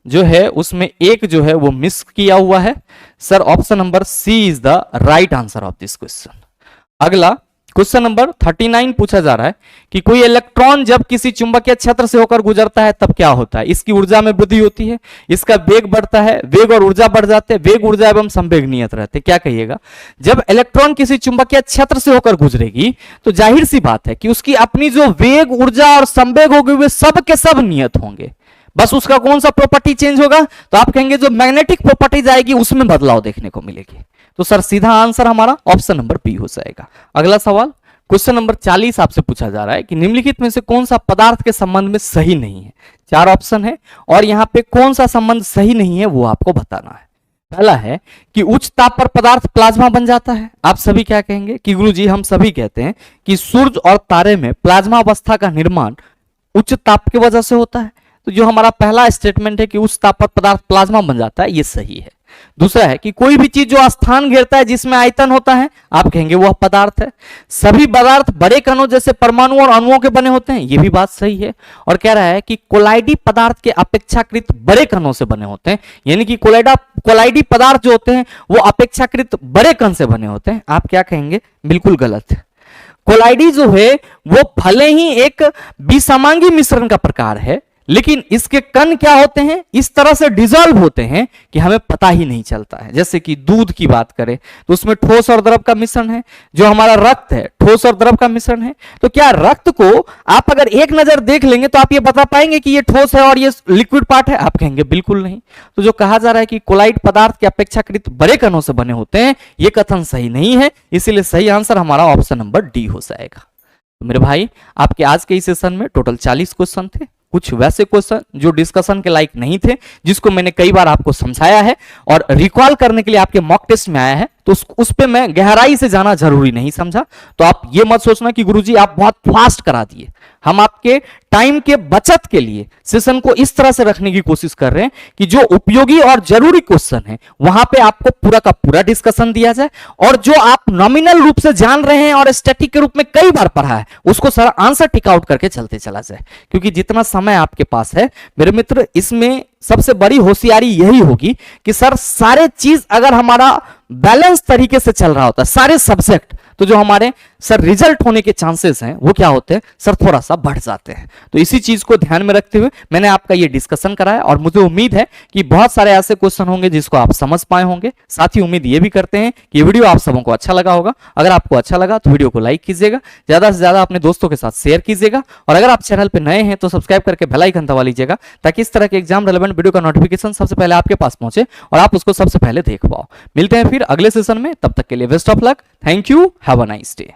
जो है उसमें एक जो है वो मिस किया हुआ है sir, option number C is the right answer of this question. अगला क्वेश्चन नंबर 39 पूछा जा रहा है कि कोई इलेक्ट्रॉन जब किसी चुंबकीय क्षेत्र से होकर गुजरता है तब क्या होता है। इसकी ऊर्जा में वृद्धि होती है, इसका वेग बढ़ता है, वेग और ऊर्जा बढ़ जाते हैं, वेग ऊर्जा एवं संवेग नियत रहते हैं। क्या कहिएगा, जब इलेक्ट्रॉन किसी चुंबकीय क्षेत्र से होकर गुजरेगी तो जाहिर सी बात है कि उसकी अपनी जो वेग, ऊर्जा और संवेग होगी वे सब के सब नियत होंगे, बस उसका कौन सा प्रॉपर्टी चेंज होगा, तो आप कहेंगे जो मैग्नेटिक प्रॉपर्टी आएगी उसमें बदलाव देखने को मिलेगी। तो सर सीधा आंसर हमारा ऑप्शन नंबर बी हो जाएगा। अगला सवाल क्वेश्चन नंबर 40 आपसे पूछा जा रहा है कि निम्नलिखित में से कौन सा पदार्थ के संबंध में सही नहीं है। 4 ऑप्शन है और यहाँ पे कौन सा संबंध सही नहीं है वो आपको बताना है। पहला है कि उच्च ताप पर पदार्थ प्लाज्मा बन जाता है। आप सभी क्या कहेंगे कि गुरुजी हम सभी कहते हैं कि सूर्य और तारे में प्लाज्मा अवस्था का निर्माण उच्च ताप की वजह से होता है। तो जो हमारा पहला स्टेटमेंट है कि उच्च ताप पर पदार्थ प्लाज्मा बन जाता है, ये सही है। दूसरा है कि कोई भी चीज जो स्थान घेरता है जिसमें आयतन होता है, आप कहेंगे वह पदार्थ है। सभी पदार्थ बड़े कणों जैसे परमाणु और अणुओं के बने होते हैं, यह भी बात सही है। और कह रहा है कि कोलाइडी पदार्थ के अपेक्षाकृत बड़े कणों से बने होते हैं, यानी कि कोलाइडी पदार्थ जो होते हैं वो अपेक्षाकृत बड़े कण से बने होते हैं। आप क्या कहेंगे, बिल्कुल गलत है। कोलाइडी जो है वो भले ही एक विसमांगी मिश्रण का प्रकार है, लेकिन इसके कण क्या होते हैं, इस तरह से डिजॉल्व होते हैं कि हमें पता ही नहीं चलता है। जैसे कि दूध की बात करें तो उसमें ठोस और द्रव का मिश्रण है, जो हमारा रक्त है ठोस और द्रव का मिश्रण है। तो क्या रक्त को आप अगर एक नजर देख लेंगे तो आप ये बता पाएंगे कि ये ठोस है और ये लिक्विड पार्ट है, आप कहेंगे बिल्कुल नहीं। तो जो कहा जा रहा है कि कोलाइड पदार्थ के अपेक्षाकृत बड़े कणों से बने होते हैं, ये कथन सही नहीं है, इसीलिए सही आंसर हमारा ऑप्शन नंबर डी हो जाएगा। तो मेरे भाई आपके आज के इस सेशन में टोटल 40 क्वेश्चन थे। कुछ वैसे क्वेश्चन जो डिस्कशन के लायक नहीं थे, जिसको मैंने कई बार आपको समझाया है और रिकॉल करने के लिए आपके मॉक टेस्ट में आया है, तो उस पे मैं गहराई से जाना जरूरी नहीं समझा। तो आप ये मत सोचना कि गुरुजी आप बहुत फास्ट करा दिए। हम आपके टाइम के बचत के लिए सेशन को इस तरह से रखने की कोशिश कर रहे हैं कि जो उपयोगी और जरूरी क्वेश्चन है वहां पे आपको पूरा का पूरा डिस्कशन दिया जाए, और जो आप नॉमिनल रूप से जान रहे हैं और स्टैटिक के रूप में कई बार पढ़ा है उसको सारा आंसर टिक आउट करके चलते चला जाए। क्योंकि जितना समय आपके पास है मेरे मित्र, इसमें सबसे बड़ी होशियारी यही होगी कि सर सारे चीज अगर हमारा बैलेंस तरीके से चल रहा होता है, सारे सब्जेक्ट, तो जो हमारे सर रिजल्ट होने के चांसेस हैं वो क्या होते हैं सर, थोड़ा सा बढ़ जाते हैं। तो इसी चीज को ध्यान में रखते हुए मैंने आपका ये डिस्कशन कराया, और मुझे उम्मीद है कि बहुत सारे ऐसे क्वेश्चन होंगे जिसको आप समझ पाए होंगे। साथ ही उम्मीद ये भी करते हैं कि ये वीडियो आप सबों को अच्छा लगा होगा। अगर आपको अच्छा लगा तो वीडियो को लाइक कीजिएगा, ज्यादा से ज्यादा अपने दोस्तों के साथ शेयर कीजिएगा, और अगर आप चैनल पर नए हैं तो सब्सक्राइब करके बेल आइकन दबा लीजिएगा, ताकि इस तरह के एग्जाम रेलेवेंट वीडियो का नोटिफिकेशन सबसे पहले आपके पास पहुंचे और आप उसको सबसे पहले देख पाओ। मिलते हैं फिर अगले सेशन में, तब तक के लिए best of luck. Thank you, have a nice day.